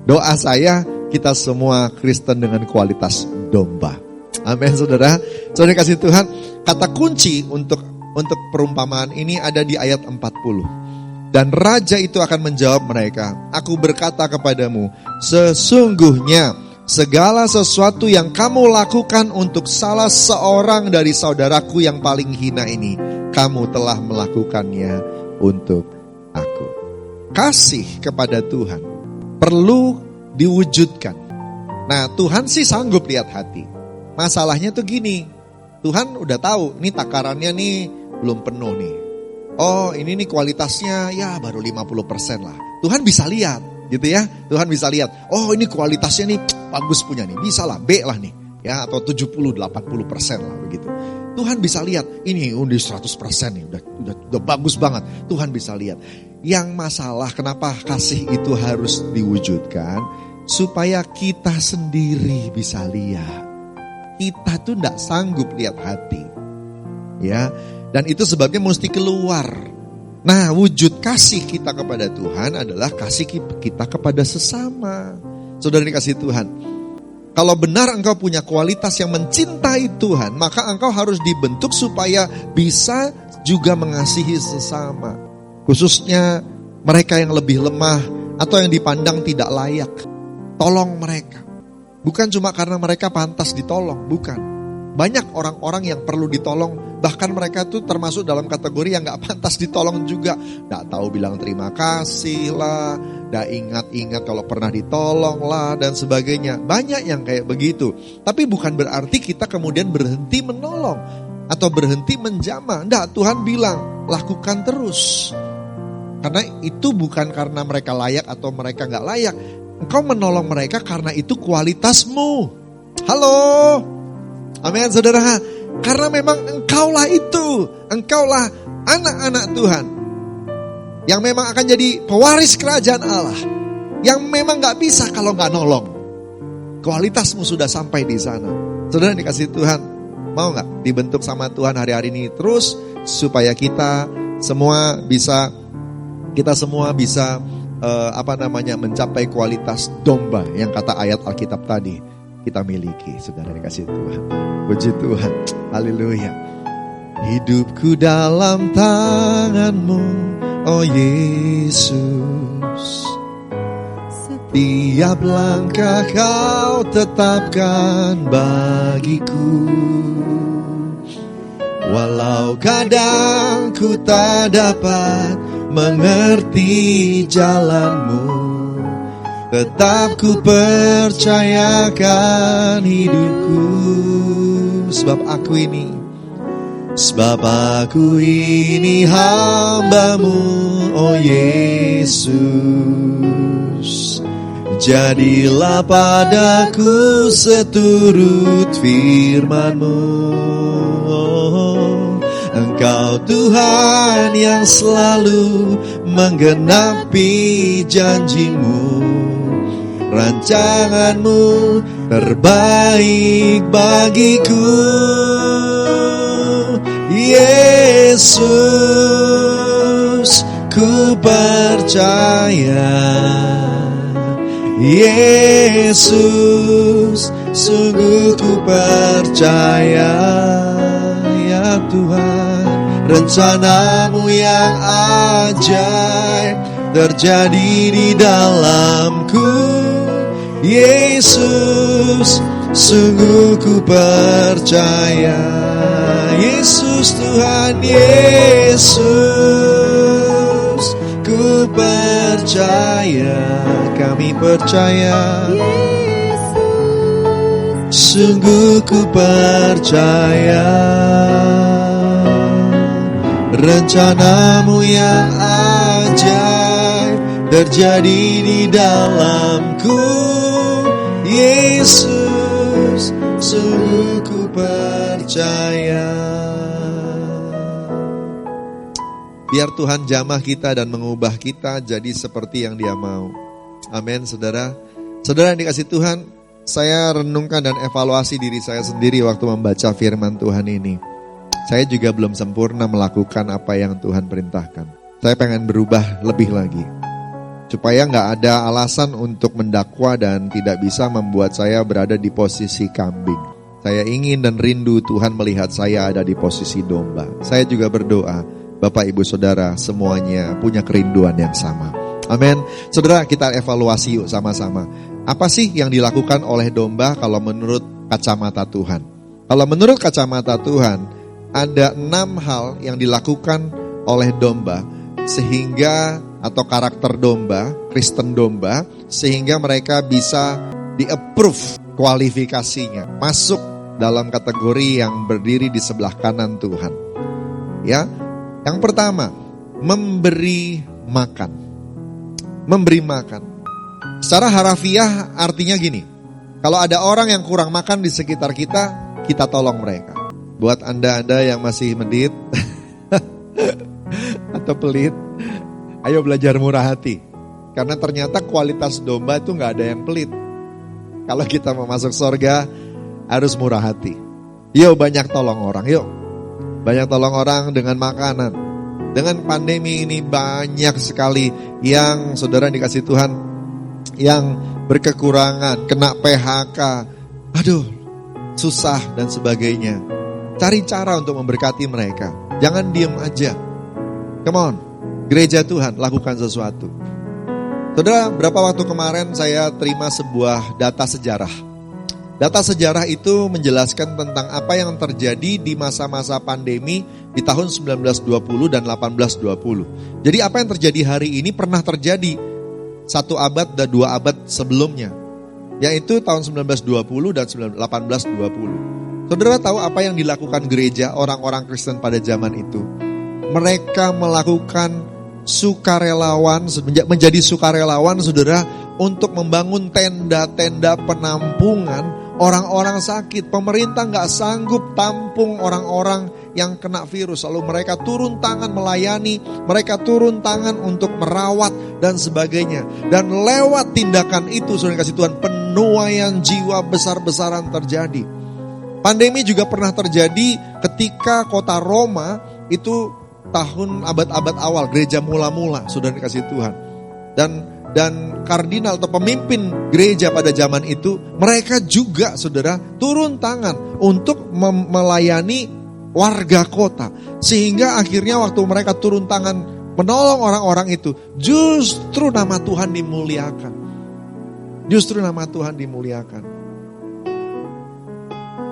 Doa saya, kita semua Kristen dengan kualitas domba. Amin saudara. Saudara kasih Tuhan, kata kunci untuk perumpamaan ini ada di ayat 40. Dan raja itu akan menjawab mereka, aku berkata kepadamu, sesungguhnya segala sesuatu yang kamu lakukan untuk salah seorang dari saudaraku yang paling hina ini, kamu telah melakukannya untuk aku. kasih kepada Tuhan perlu diwujudkan. Nah, Tuhan sih sanggup lihat hati. Masalahnya tuh gini, Tuhan udah tahu, ini takarannya nih belum penuh nih. Oh, ini nih kualitasnya ya baru 50% lah. Tuhan bisa lihat, gitu ya. Tuhan bisa lihat, oh ini kualitasnya nih bagus punya nih, bisa lah, B lah nih. Ya, atau 70-80% lah begitu. Tuhan bisa lihat, ini udah 100% nih, udah bagus banget. Tuhan bisa lihat. Yang masalah kenapa kasih itu harus diwujudkan? Supaya kita sendiri bisa lihat. Kita tuh gak sanggup lihat hati. Ya, dan itu sebabnya mesti keluar. Nah, wujud kasih kita kepada Tuhan adalah kasih kita kepada sesama. Saudara dikasih Tuhan, kalau benar engkau punya kualitas yang mencintai Tuhan, maka engkau harus dibentuk supaya bisa juga mengasihi sesama. Khususnya mereka yang lebih lemah atau yang dipandang tidak layak. Tolong mereka. Bukan cuma karena mereka pantas ditolong, bukan. Banyak orang-orang yang perlu ditolong, bahkan mereka tuh termasuk dalam kategori yang gak pantas ditolong juga. Gak tahu bilang terima kasih lah, gak ingat-ingat kalau pernah ditolong lah, dan sebagainya. Banyak yang kayak begitu. Tapi bukan berarti kita kemudian berhenti menolong atau berhenti menjamah. Nggak, Tuhan bilang lakukan terus. Karena itu bukan karena mereka layak atau mereka gak layak. Engkau menolong mereka karena itu kualitasmu. Halo. Amin, saudara. Karena memang engkaulah itu. Engkaulah anak-anak Tuhan. Yang memang akan jadi pewaris kerajaan Allah. Yang memang gak bisa kalau gak nolong. Kualitasmu sudah sampai di sana. Saudara dikasih Tuhan. Mau gak dibentuk sama Tuhan hari-hari ini terus. Supaya kita semua bisa mencapai kualitas domba yang kata ayat Alkitab tadi kita miliki. Saudara dikasih Tuhan. Puji Tuhan. Haleluya. Hidupku dalam tangan-Mu, oh Yesus. Setiap langkah Kau tetapkan bagiku. Walau kadang ku tak dapat mengerti jalan-Mu, tetap ku percayakan hidupku. Sebab aku ini hamba-Mu, oh Yesus. Jadilah padaku seturut firman-Mu. Engkau Tuhan yang selalu menggenapi janji-Mu. Rancangan-Mu terbaik bagiku. Yesus, ku percaya. Yesus, sungguh ku percaya. Ya Tuhan, rencana-Mu yang ajaib terjadi di dalamku. Yesus, sungguh ku percaya. Yesus Tuhan, Yesus, ku percaya. Kami percaya. Sungguh ku percaya. Rencana-Mu yang ajaib terjadi di dalamku. Yesus, sungguh ku percaya. Biar Tuhan jamah kita dan mengubah kita jadi seperti yang Dia mau. Amin, saudara. Saudara yang dikasih Tuhan, saya renungkan dan evaluasi diri saya sendiri waktu membaca firman Tuhan ini. Saya juga belum sempurna melakukan apa yang Tuhan perintahkan. Saya pengen berubah lebih lagi. Supaya gak ada alasan untuk mendakwa dan tidak bisa membuat saya berada di posisi kambing. Saya ingin dan rindu Tuhan melihat saya ada di posisi domba. Saya juga berdoa, Bapak Ibu Saudara semuanya punya kerinduan yang sama. Amin. Saudara, kita evaluasi yuk sama-sama. Apa sih yang dilakukan oleh domba kalau menurut kacamata Tuhan? Kalau menurut kacamata Tuhan, ada 6 hal yang dilakukan oleh domba sehingga atau karakter domba, Kristen domba, sehingga mereka bisa di-approve kualifikasinya, masuk dalam kategori yang berdiri di sebelah kanan Tuhan. Ya, yang pertama, memberi makan. Memberi makan. Secara harafiah artinya gini, kalau ada orang yang kurang makan di sekitar kita, kita tolong mereka. Buat Anda yang masih medit atau pelit, ayo belajar murah hati. Karena ternyata kualitas domba itu gak ada yang pelit. Kalau kita mau masuk surga, harus murah hati. Yuk banyak tolong orang, yuk. Banyak tolong orang dengan makanan. Dengan pandemi ini banyak sekali yang saudara dikasih Tuhan, yang berkekurangan, kena PHK, aduh susah dan sebagainya. Cari cara untuk memberkati mereka. Jangan diem aja. Come on, gereja Tuhan lakukan sesuatu. Saudara, berapa waktu kemarin saya terima sebuah data sejarah. Data sejarah itu menjelaskan tentang apa yang terjadi di masa-masa pandemi di tahun 1920 dan 1820. Jadi apa yang terjadi hari ini pernah terjadi 1 abad dan 2 abad sebelumnya, yaitu tahun 1920 dan 1820. Saudara tahu apa yang dilakukan gereja orang-orang Kristen pada zaman itu? Mereka melakukan sukarelawan, menjadi sukarelawan saudara, untuk membangun tenda-tenda penampungan orang-orang sakit. Pemerintah gak sanggup tampung orang-orang yang kena virus, lalu mereka turun tangan melayani, mereka turun tangan untuk merawat dan sebagainya. Dan lewat tindakan itu, saudara kasih Tuhan, penuaian jiwa besar-besaran terjadi. Pandemi juga pernah terjadi ketika kota Roma itu tahun abad-abad awal, gereja mula-mula, saudara dikasih Tuhan. Dan kardinal atau pemimpin gereja pada zaman itu, mereka juga saudara turun tangan untuk melayani warga kota. Sehingga akhirnya waktu mereka turun tangan menolong orang-orang itu, justru nama Tuhan dimuliakan. Justru nama Tuhan dimuliakan.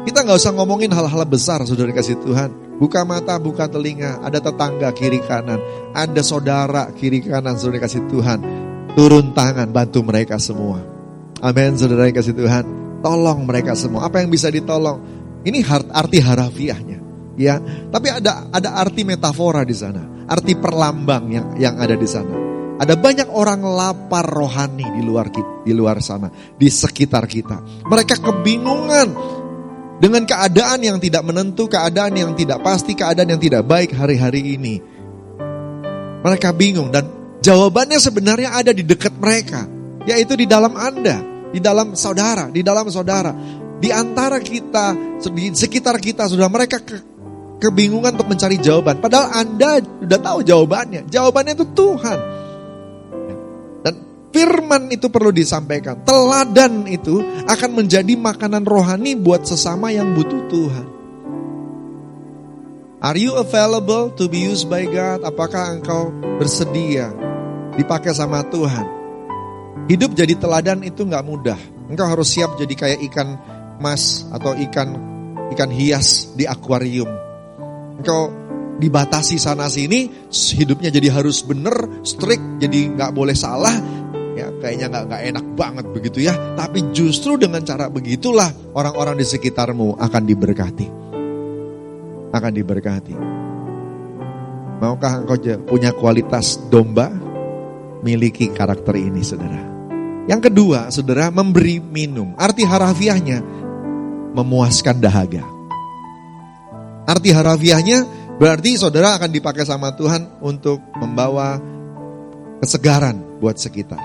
Kita gak usah ngomongin hal-hal besar, saudara kasih Tuhan. Buka mata, buka telinga. Ada tetangga kiri kanan, ada saudara kiri kanan, saudara kasih Tuhan. Turun tangan, bantu mereka semua. Amin, saudara yang kasih Tuhan. Tolong mereka semua. Apa yang bisa ditolong? Ini arti harafiahnya, ya. Tapi ada arti metafora di sana, arti perlambang yang ada di sana. Ada banyak orang lapar rohani di luar sana, di sekitar kita. Mereka kebingungan dengan keadaan yang tidak menentu, keadaan yang tidak pasti, keadaan yang tidak baik hari-hari ini. Mereka bingung dan jawabannya sebenarnya ada di dekat mereka. Yaitu di dalam Anda, di dalam saudara, Di antara kita, di sekitar kita, sudah mereka kebingungan untuk mencari jawaban. Padahal Anda sudah tahu jawabannya. Jawabannya itu Tuhan. Firman itu perlu disampaikan. Teladan itu akan menjadi makanan rohani buat sesama yang butuh Tuhan. Are you available to be used by God? Apakah engkau bersedia dipakai sama Tuhan? Hidup jadi teladan itu gak mudah. Engkau harus siap jadi kayak ikan mas atau ikan hias di akuarium. Engkau dibatasi sana sini, hidupnya jadi harus bener, strict, jadi gak boleh salah. Ya, kayaknya gak enak banget begitu ya. Tapi justru dengan cara begitulah orang-orang di sekitarmu akan diberkati. Akan diberkati. Maukah engkau punya kualitas domba? Miliki karakter ini, saudara. Yang kedua, saudara, memberi minum. Arti harafiahnya memuaskan dahaga. Arti harafiahnya berarti saudara akan dipakai sama Tuhan untuk membawa kesegaran buat sekitar.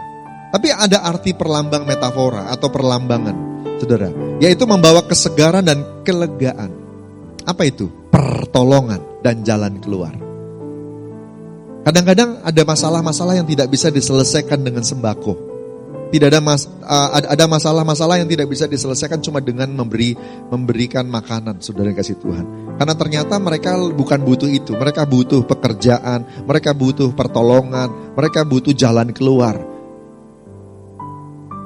Tapi ada arti perlambang metafora atau perlambangan, saudara, yaitu membawa kesegaran dan kelegaan. Apa itu? Pertolongan dan jalan keluar. Kadang-kadang ada masalah-masalah yang tidak bisa diselesaikan dengan sembako. Tidak ada masalah-masalah yang tidak bisa diselesaikan cuma dengan memberikan makanan, saudara yang kasih Tuhan. Karena ternyata mereka bukan butuh itu, mereka butuh pekerjaan, mereka butuh pertolongan, mereka butuh jalan keluar.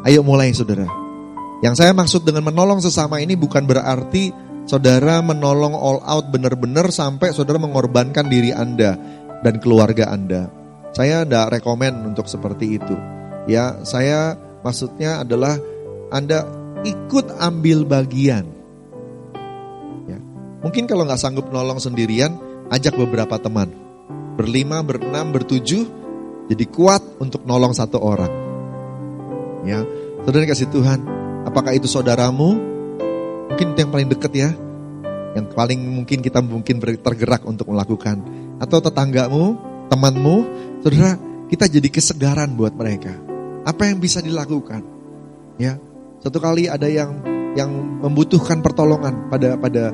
Ayo mulai, saudara. Yang saya maksud dengan menolong sesama ini bukan berarti saudara menolong all out benar-benar sampai saudara mengorbankan diri Anda dan keluarga Anda. Saya tidak rekomen untuk seperti itu. Ya, saya maksudnya adalah Anda ikut ambil bagian. Ya. Mungkin kalau nggak sanggup nolong sendirian, ajak beberapa teman. 5, 6, 7, jadi kuat untuk nolong satu orang. Ya, saudara kasih Tuhan, apakah itu saudaramu? Mungkin itu yang paling dekat ya, yang paling mungkin kita tergerak untuk melakukan. Atau tetanggamu, temanmu, saudara, kita jadi kesegaran buat mereka. Apa yang bisa dilakukan? Ya, satu kali ada yang membutuhkan pertolongan pada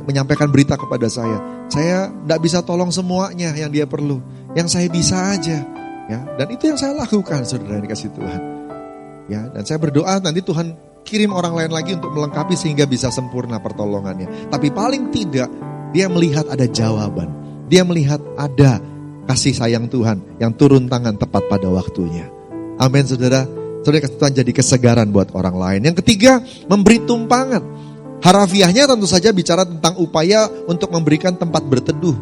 menyampaikan berita kepada saya. Saya tidak bisa tolong semuanya yang dia perlu, yang saya bisa aja. Ya, dan itu yang saya lakukan, saudara yang dikasih Tuhan. Ya, dan saya berdoa nanti Tuhan kirim orang lain lagi untuk melengkapi sehingga bisa sempurna pertolongannya. Tapi paling tidak dia melihat ada jawaban. Dia melihat ada kasih sayang Tuhan yang turun tangan tepat pada waktunya. Amin, saudara. Saudara kasih Tuhan jadi kesegaran buat orang lain. Yang ketiga, memberi tumpangan. Harafiahnya tentu saja bicara tentang upaya untuk memberikan tempat berteduh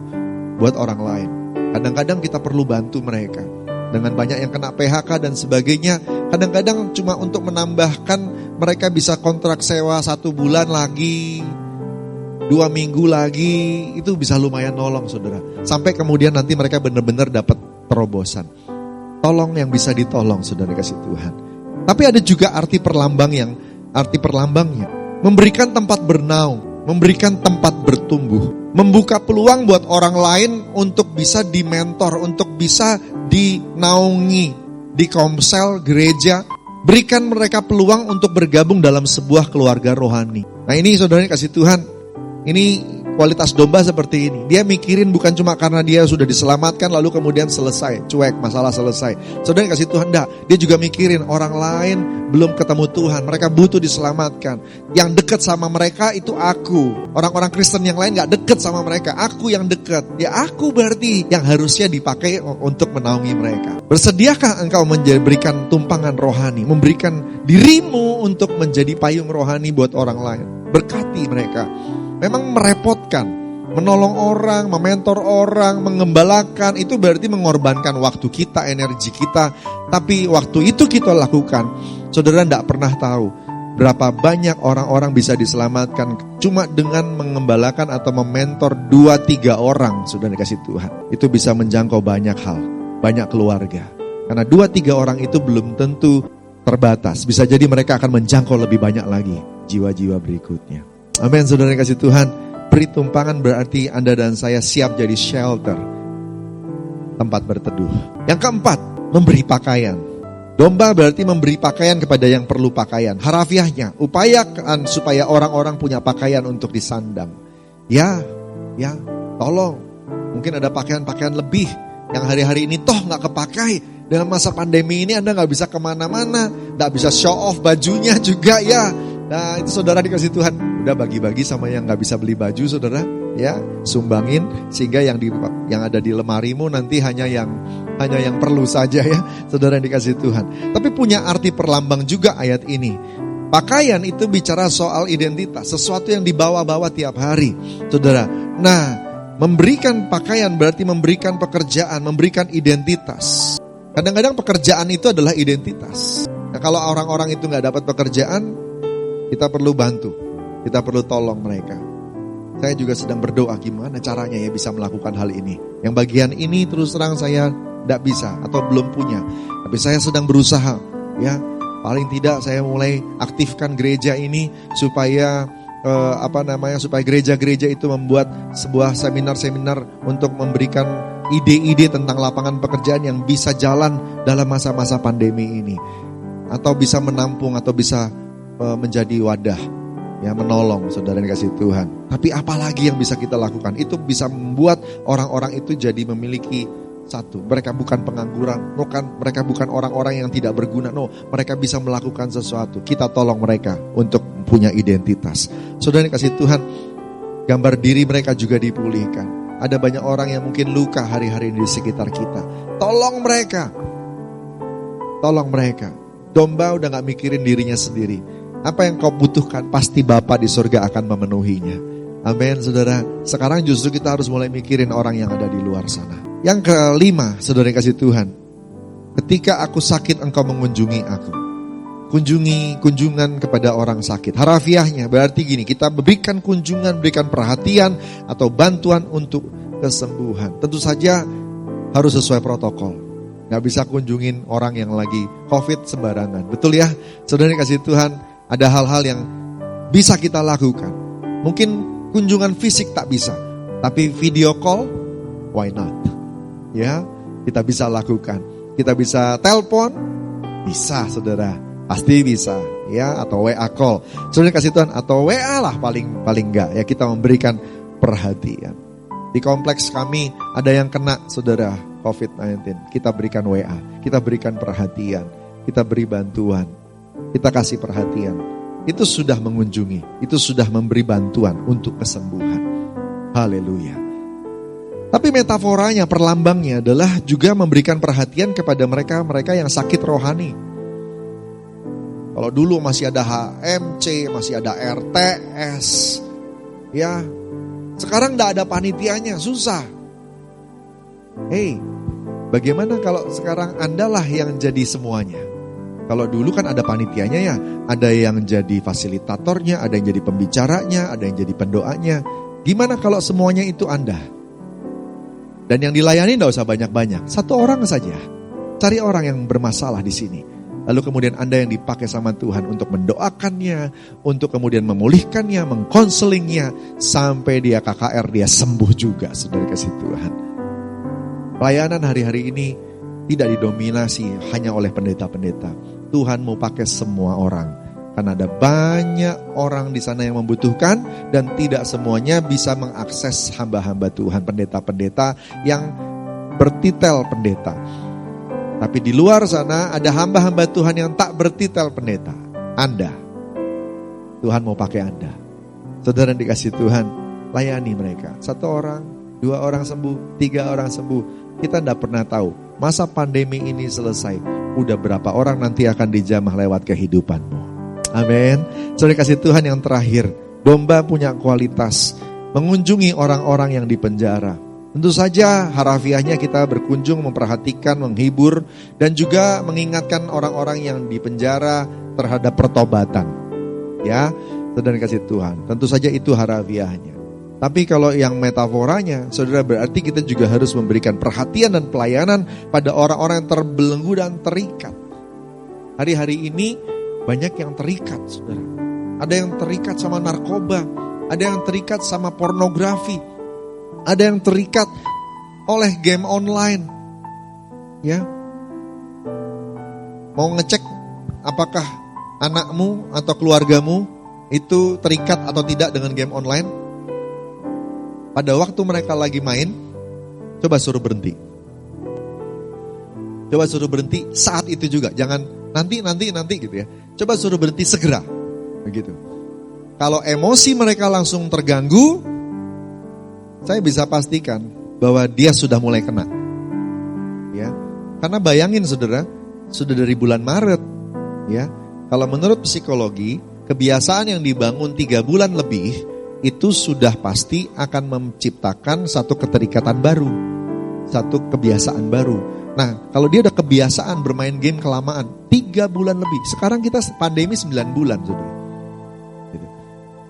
buat orang lain. Kadang-kadang kita perlu bantu mereka. Dengan banyak yang kena PHK dan sebagainya, kadang-kadang cuma untuk menambahkan mereka bisa kontrak sewa 1 bulan lagi, 2 minggu lagi, itu bisa lumayan nolong, saudara. Sampai kemudian nanti mereka benar-benar dapat terobosan. Tolong yang bisa ditolong, saudara kasih Tuhan. Tapi ada juga arti perlambangnya, memberikan tempat bernaung, memberikan tempat bertumbuh, membuka peluang buat orang lain untuk bisa dimentor, untuk bisa dinaungi di komsel, gereja. Berikan mereka peluang untuk bergabung dalam sebuah keluarga rohani. Nah ini saudara kasih Tuhan, ini kualitas domba seperti ini. Dia mikirin bukan cuma karena dia sudah diselamatkan lalu kemudian selesai, cuek, masalah selesai. Saudara kasih Tuhan, enggak. Dia juga mikirin orang lain belum ketemu Tuhan, mereka butuh diselamatkan. Yang dekat sama mereka itu aku. Orang-orang Kristen yang lain gak dekat sama mereka, aku yang dekat. Ya aku berarti yang harusnya dipakai untuk menaungi mereka. Bersediakah engkau memberikan tumpangan rohani, memberikan dirimu untuk menjadi payung rohani buat orang lain? Berkati mereka. Memang merepotkan, menolong orang, mementor orang, mengembalakan, itu berarti mengorbankan waktu kita, energi kita. Tapi waktu itu kita lakukan, saudara tidak pernah tahu berapa banyak orang-orang bisa diselamatkan cuma dengan mengembalakan atau mementor 2-3 orang, saudara dikasih Tuhan. Itu bisa menjangkau banyak hal, banyak keluarga. Karena 2-3 orang itu belum tentu terbatas. Bisa jadi mereka akan menjangkau lebih banyak lagi jiwa-jiwa berikutnya. Amin, saudara yang kasih Tuhan. Beri tumpangan berarti Anda dan saya siap jadi shelter, tempat berteduh. Yang keempat, memberi pakaian. Domba berarti memberi pakaian kepada yang perlu pakaian. Harafiahnya, upayakan supaya orang-orang punya pakaian untuk disandang. Ya, tolong. Mungkin ada pakaian-pakaian lebih yang hari-hari ini toh gak kepakai. Dalam masa pandemi ini Anda gak bisa kemana-mana, gak bisa show off bajunya juga ya. Nah itu saudara dikasih Tuhan, udah bagi-bagi sama yang gak bisa beli baju saudara, ya sumbangin sehingga yang ada di lemarimu nanti hanya yang perlu saja ya, saudara yang dikasih Tuhan. Tapi punya arti perlambang juga ayat ini. Pakaian itu bicara soal identitas, sesuatu yang dibawa-bawa tiap hari, saudara. Nah, memberikan pakaian berarti memberikan pekerjaan, memberikan identitas. Kadang-kadang pekerjaan itu adalah identitas. Nah, kalau orang-orang itu gak dapat pekerjaan, kita perlu bantu, kita perlu tolong mereka. Saya juga sedang berdoa gimana caranya ya bisa melakukan hal ini. Yang bagian ini terus terang saya tidak bisa atau belum punya. Tapi saya sedang berusaha ya. Paling tidak saya mulai aktifkan gereja ini supaya supaya gereja-gereja itu membuat sebuah seminar-seminar untuk memberikan ide-ide tentang lapangan pekerjaan yang bisa jalan dalam masa-masa pandemi ini. Atau bisa menampung atau bisa menjadi wadah ya, menolong saudara yang dikasih Tuhan. Tapi apalagi yang bisa kita lakukan? Itu bisa membuat orang-orang itu jadi memiliki satu, mereka bukan pengangguran, mereka bukan orang-orang yang tidak berguna. No, mereka bisa melakukan sesuatu. Kita tolong mereka untuk punya identitas. Saudara yang dikasih Tuhan, gambar diri mereka juga dipulihkan. Ada banyak orang yang mungkin luka hari-hari ini di sekitar kita. Tolong mereka. Tolong mereka. Domba udah gak mikirin dirinya sendiri. Apa yang kau butuhkan pasti Bapa di surga akan memenuhinya. Amin saudara. Sekarang justru kita harus mulai mikirin orang yang ada di luar sana. Yang kelima, saudara yang kasih Tuhan, ketika aku sakit engkau mengunjungi aku. Kunjungan kepada orang sakit. Harafiahnya berarti gini, kita berikan kunjungan, berikan perhatian atau bantuan untuk kesembuhan. Tentu saja harus sesuai protokol. Gak bisa kunjungin orang yang lagi COVID sembarangan. Betul ya? Saudara yang kasih Tuhan, ada hal-hal yang bisa kita lakukan. Mungkin kunjungan fisik tak bisa, tapi video call, why not? Ya, kita bisa lakukan. Kita bisa telepon, bisa saudara. Pasti bisa, ya, atau WA call. Saudara kasih Tuhan, atau WA lah paling enggak, ya, kita memberikan perhatian. Di kompleks kami ada yang kena, saudara, COVID-19. Kita berikan WA, kita berikan perhatian, kita beri bantuan, kita kasih perhatian. Itu sudah mengunjungi, itu sudah memberi bantuan untuk kesembuhan. Haleluya. Tapi metaforanya, perlambangnya adalah juga memberikan perhatian kepada mereka yang sakit rohani. Kalau dulu masih ada HMC, masih ada RTS, ya, sekarang gak ada panitianya, susah. Hei, bagaimana kalau sekarang Andalah yang jadi semuanya? Kalau dulu kan ada panitianya ya, ada yang jadi fasilitatornya, ada yang jadi pembicaranya, ada yang jadi pendoanya. Gimana kalau semuanya itu Anda? Dan yang dilayani gak usah banyak-banyak, satu orang saja. Cari orang yang bermasalah di sini. Lalu kemudian Anda yang dipakai sama Tuhan untuk mendoakannya, untuk kemudian memulihkannya, mengkonselingnya, sampai dia KKR, dia sembuh juga, saudara kasih Tuhan. Pelayanan hari-hari ini tidak didominasi hanya oleh pendeta-pendeta. Tuhan mau pakai semua orang. Karena ada banyak orang di sana yang membutuhkan, dan tidak semuanya bisa mengakses hamba-hamba Tuhan, pendeta-pendeta yang bertitel pendeta. Tapi di luar sana ada hamba-hamba Tuhan yang tak bertitel pendeta. Anda, Tuhan mau pakai Anda. Saudara yang dikasih Tuhan, layani mereka. 1 orang, 2 orang sembuh, 3 orang sembuh. Kita tidak pernah tahu masa pandemi ini selesai, udah berapa orang nanti akan dijamah lewat kehidupanmu. Amin. Saudara kasih Tuhan, yang terakhir, domba punya kualitas mengunjungi orang-orang yang di penjara. Tentu saja harafiahnya kita berkunjung, memperhatikan, menghibur, dan juga mengingatkan orang-orang yang di penjara terhadap pertobatan. Ya, saudara kasih Tuhan, tentu saja itu harafiahnya. Tapi kalau yang metaforanya, saudara, berarti kita juga harus memberikan perhatian dan pelayanan pada orang-orang yang terbelenggu dan terikat. Hari-hari ini banyak yang terikat, saudara. Ada yang terikat sama narkoba, ada yang terikat sama pornografi, ada yang terikat oleh game online. Ya. Mau ngecek apakah anakmu atau keluargamu itu terikat atau tidak dengan game online? Pada waktu mereka lagi main, coba suruh berhenti. Coba suruh berhenti saat itu juga, jangan nanti gitu ya. Coba suruh berhenti segera. Begitu. Kalau emosi mereka langsung terganggu, saya bisa pastikan bahwa dia sudah mulai kena. Ya. Karena bayangin saudara, sudah dari bulan Maret, ya. Kalau menurut psikologi, kebiasaan yang dibangun 3 bulan lebih itu sudah pasti akan menciptakan satu keterikatan baru, satu kebiasaan baru. Nah, kalau dia ada kebiasaan bermain game kelamaan 3 bulan lebih, sekarang kita pandemi 9 bulan saudara.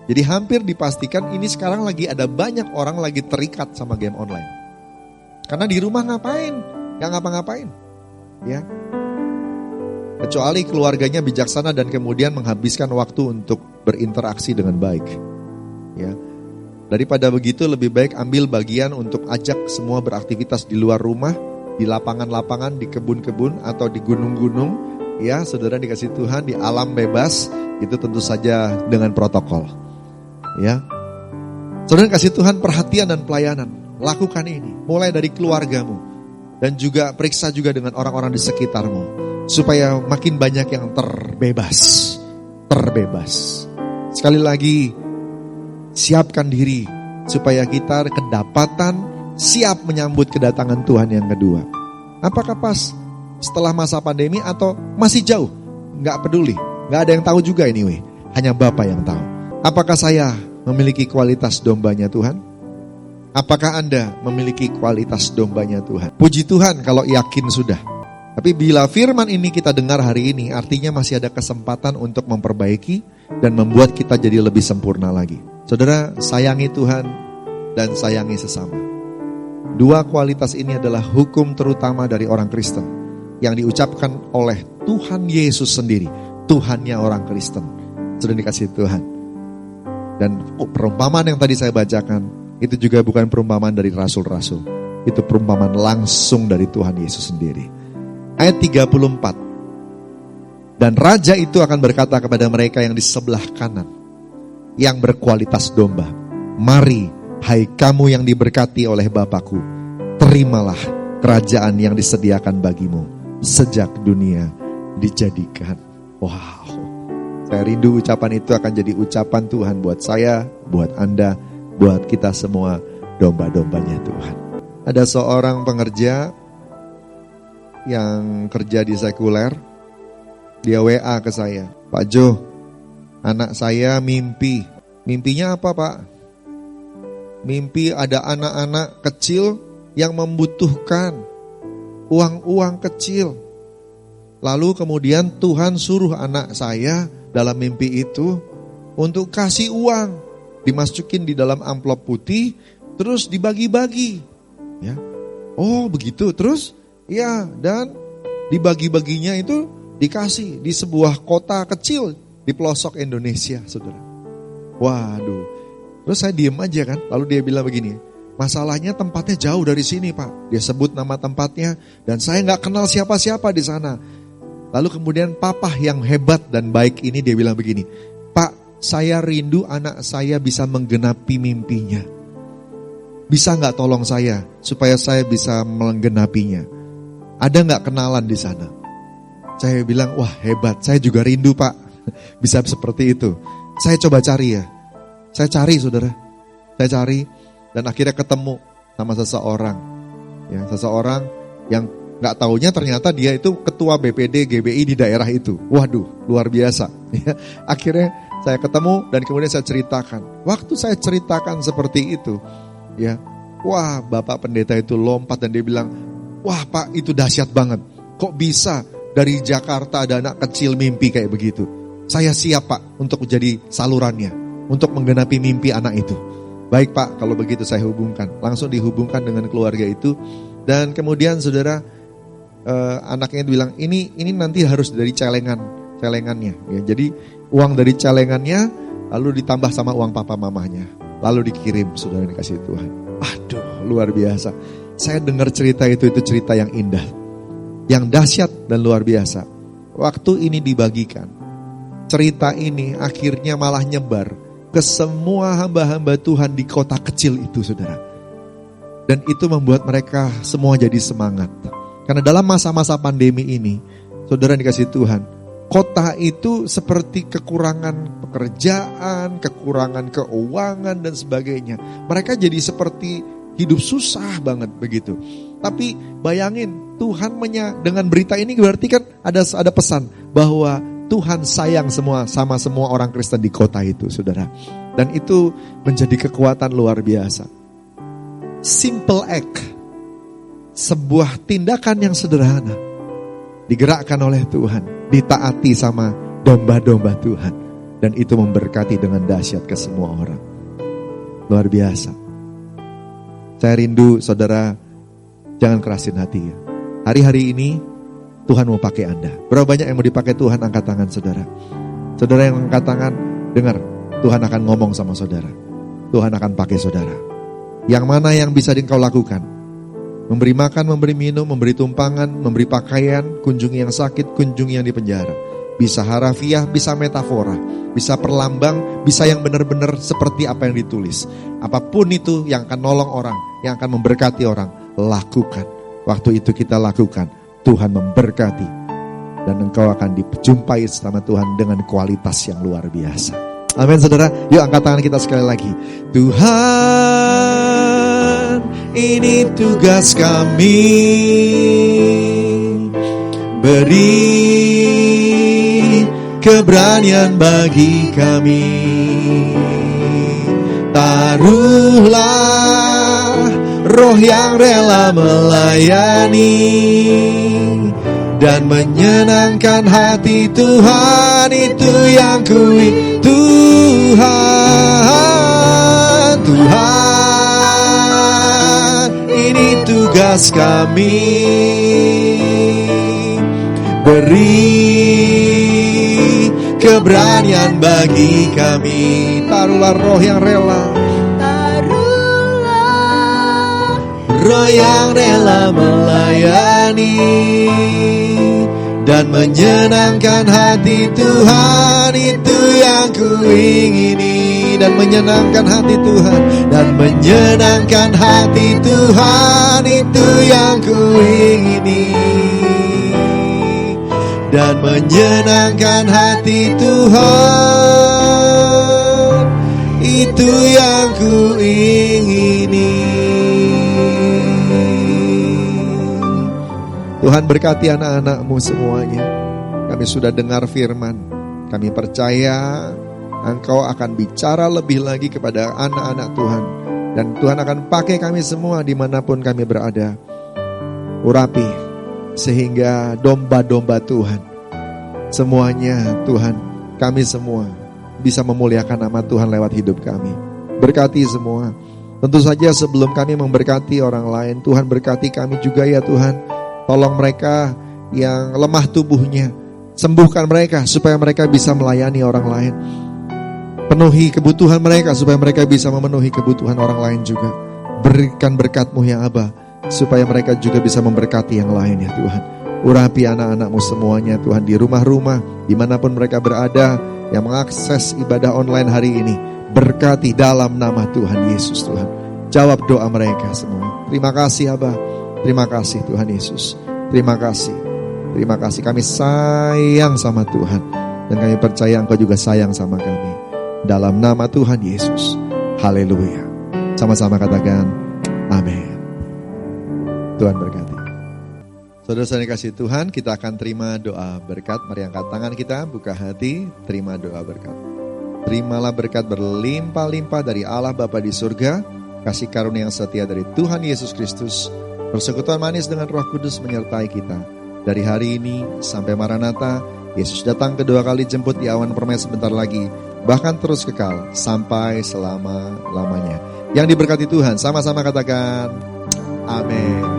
Jadi hampir dipastikan ini sekarang lagi ada banyak orang lagi terikat sama game online. Karena di rumah ngapain? Gak ngapa-ngapain. Ya. Kecuali keluarganya bijaksana dan kemudian menghabiskan waktu untuk berinteraksi dengan baik. Ya. Daripada begitu lebih baik ambil bagian untuk ajak semua beraktivitas di luar rumah, di lapangan-lapangan, di kebun-kebun atau di gunung-gunung. Ya, saudara dikasih Tuhan di alam bebas, itu tentu saja dengan protokol. Ya, saudara kasih Tuhan perhatian dan pelayanan, lakukan ini mulai dari keluargamu dan juga periksa juga dengan orang-orang di sekitarmu supaya makin banyak yang terbebas. Sekali lagi, siapkan diri supaya kita kedapatan siap menyambut kedatangan Tuhan yang kedua. Apakah pas setelah masa pandemi atau masih jauh? Nggak peduli, nggak ada yang tahu juga anyway. Hanya Bapa yang tahu. Apakah saya memiliki kualitas dombanya Tuhan? Apakah Anda memiliki kualitas dombanya Tuhan? Puji Tuhan kalau yakin sudah. Tapi bila firman ini kita dengar hari ini, artinya masih ada kesempatan untuk memperbaiki dan membuat kita jadi lebih sempurna lagi. Saudara, sayangi Tuhan dan sayangi sesama. Dua kualitas ini adalah hukum terutama dari orang Kristen yang diucapkan oleh Tuhan Yesus sendiri, Tuhannya orang Kristen. Sudah dikasih Tuhan. Dan perumpamaan yang tadi saya bacakan, itu juga bukan perumpamaan dari rasul-rasul. Itu perumpamaan langsung dari Tuhan Yesus sendiri. Ayat 34. Dan raja itu akan berkata kepada mereka yang di sebelah kanan, yang berkualitas domba, mari, hai kamu yang diberkati oleh Bapakku, terimalah kerajaan yang disediakan bagimu sejak dunia dijadikan. Wow, saya rindu ucapan itu akan jadi ucapan Tuhan buat saya, buat Anda, buat kita semua domba-dombanya Tuhan. Ada seorang pengerja yang kerja di sekuler, dia WA ke saya, Pak Jo, anak saya mimpi. Mimpinya apa Pak? Mimpi ada anak-anak kecil yang membutuhkan uang-uang kecil. Lalu kemudian Tuhan suruh anak saya dalam mimpi itu untuk kasih uang, dimasukin di dalam amplop putih, terus dibagi-bagi. Ya, oh begitu. Terus, ya, dan dibagi-baginya itu dikasih di sebuah kota kecil di pelosok Indonesia, saudara. Waduh, terus saya diem aja kan, lalu dia bilang begini, masalahnya tempatnya jauh dari sini Pak. Dia sebut nama tempatnya dan saya gak kenal siapa-siapa di sana. Lalu kemudian papa yang hebat dan baik ini dia bilang begini, Pak, saya rindu anak saya bisa menggenapi mimpinya. Bisa gak tolong saya supaya saya bisa menggenapinya? Ada gak kenalan di sana? Saya bilang, wah hebat, saya juga rindu Pak, bisa seperti itu. Saya coba cari ya. Saya cari saudara. Saya cari dan akhirnya ketemu sama seseorang. Ya, seseorang yang gak taunya ternyata dia itu ketua BPD GBI di daerah itu. Waduh, luar biasa. Ya, akhirnya saya ketemu dan kemudian saya ceritakan. Waktu saya ceritakan seperti itu, ya, wah Bapak Pendeta itu lompat dan dia bilang, wah Pak itu dahsyat banget. Kok bisa dari Jakarta ada anak kecil mimpi kayak begitu? Saya siap Pak untuk menjadi salurannya, untuk menggenapi mimpi anak itu. Baik Pak, kalau begitu saya hubungkan. Langsung dihubungkan dengan keluarga itu. Dan kemudian saudara, anaknya bilang, ini nanti harus dari celengannya. Ya, jadi uang dari celengannya, lalu ditambah sama uang papa mamahnya. Lalu dikirim, saudara dikasih Tuhan. Aduh, luar biasa. Saya dengar cerita itu cerita yang indah. Yang dahsyat dan luar biasa. Waktu ini dibagikan, cerita ini akhirnya malah nyebar ke semua hamba-hamba Tuhan di kota kecil itu, saudara. Dan itu membuat mereka semua jadi semangat. Karena dalam masa-masa pandemi ini, saudara dikasih Tuhan, kota itu seperti kekurangan pekerjaan, kekurangan keuangan dan sebagainya. Mereka jadi seperti hidup susah banget begitu. Tapi bayangin, Tuhan dengan berita ini berarti kan ada pesan bahwa Tuhan sayang sama semua orang Kristen di kota itu, saudara. Dan itu menjadi kekuatan luar biasa. Simple act, sebuah tindakan yang sederhana, digerakkan oleh Tuhan, ditaati sama domba-domba Tuhan. Dan itu memberkati dengan dahsyat ke semua orang. Luar biasa. Saya rindu saudara, jangan kerasin hati ya. Hari-hari ini Tuhan mau pakai Anda. Berapa banyak yang mau dipakai Tuhan? Angkat tangan saudara. Saudara yang angkat tangan, dengar, Tuhan akan ngomong sama saudara. Tuhan akan pakai saudara. Yang mana yang bisa engkau lakukan? Memberi makan, memberi minum, memberi tumpangan, memberi pakaian, kunjungi yang sakit, kunjungi yang di penjara. Bisa harafiah, bisa metafora, bisa perlambang, bisa yang benar-benar seperti apa yang ditulis. Apapun itu yang akan nolong orang, yang akan memberkati orang, lakukan. Waktu itu kita lakukan, Tuhan memberkati. Dan engkau akan dijumpai sama Tuhan dengan kualitas yang luar biasa. Amin saudara, yuk angkat tangan kita sekali lagi. Tuhan, ini tugas kami, beri keberanian bagi kami. Taruhlah roh yang rela melayani dan menyenangkan hati Tuhan, itu yang kuingin. Tuhan, ini tugas kami, beri keberanian bagi kami. Taruhlah roh yang rela, roh yang rela melayani dan menyenangkan hati Tuhan, itu yang kuingini. Dan menyenangkan hati Tuhan, dan menyenangkan hati Tuhan, itu yang kuingini. Dan menyenangkan hati Tuhan, itu yang kuingini. Tuhan berkati anak-anak-Mu semuanya. Kami sudah dengar firman. Kami percaya Engkau akan bicara lebih lagi kepada anak-anak Tuhan. Dan Tuhan akan pakai kami semua dimanapun kami berada. Urapi sehingga domba-domba Tuhan semuanya, Tuhan, kami semua bisa memuliakan nama Tuhan lewat hidup kami. Berkati semua. Tentu saja sebelum kami memberkati orang lain, Tuhan berkati kami juga ya Tuhan. Tolong mereka yang lemah tubuhnya, sembuhkan mereka supaya mereka bisa melayani orang lain. Penuhi kebutuhan mereka supaya mereka bisa memenuhi kebutuhan orang lain juga. Berikan berkat-Mu ya Aba, supaya mereka juga bisa memberkati yang lain ya Tuhan. Urapi anak-anak-Mu semuanya Tuhan, di rumah-rumah, dimanapun mereka berada, yang mengakses ibadah online hari ini. Berkati dalam nama Tuhan Yesus Tuhan. Jawab doa mereka semua. Terima kasih Aba, terima kasih Tuhan Yesus. Terima kasih, terima kasih. Kami sayang sama Tuhan, dan kami percaya Engkau juga sayang sama kami. Dalam nama Tuhan Yesus. Haleluya. Sama-sama katakan amin. Tuhan berkati. Saudara-saudara yang kasih Tuhan, kita akan terima doa berkat. Mari angkat tangan kita, buka hati, terima doa berkat. Terimalah berkat berlimpah-limpah dari Allah Bapa di surga, kasih karunia yang setia dari Tuhan Yesus Kristus, persekutuan manis dengan Roh Kudus menyertai kita. Dari hari ini sampai Maranatha, Yesus datang kedua kali, jemput di awan permai sebentar lagi, bahkan terus kekal sampai selama-lamanya. Yang diberkati Tuhan, sama-sama katakan amin.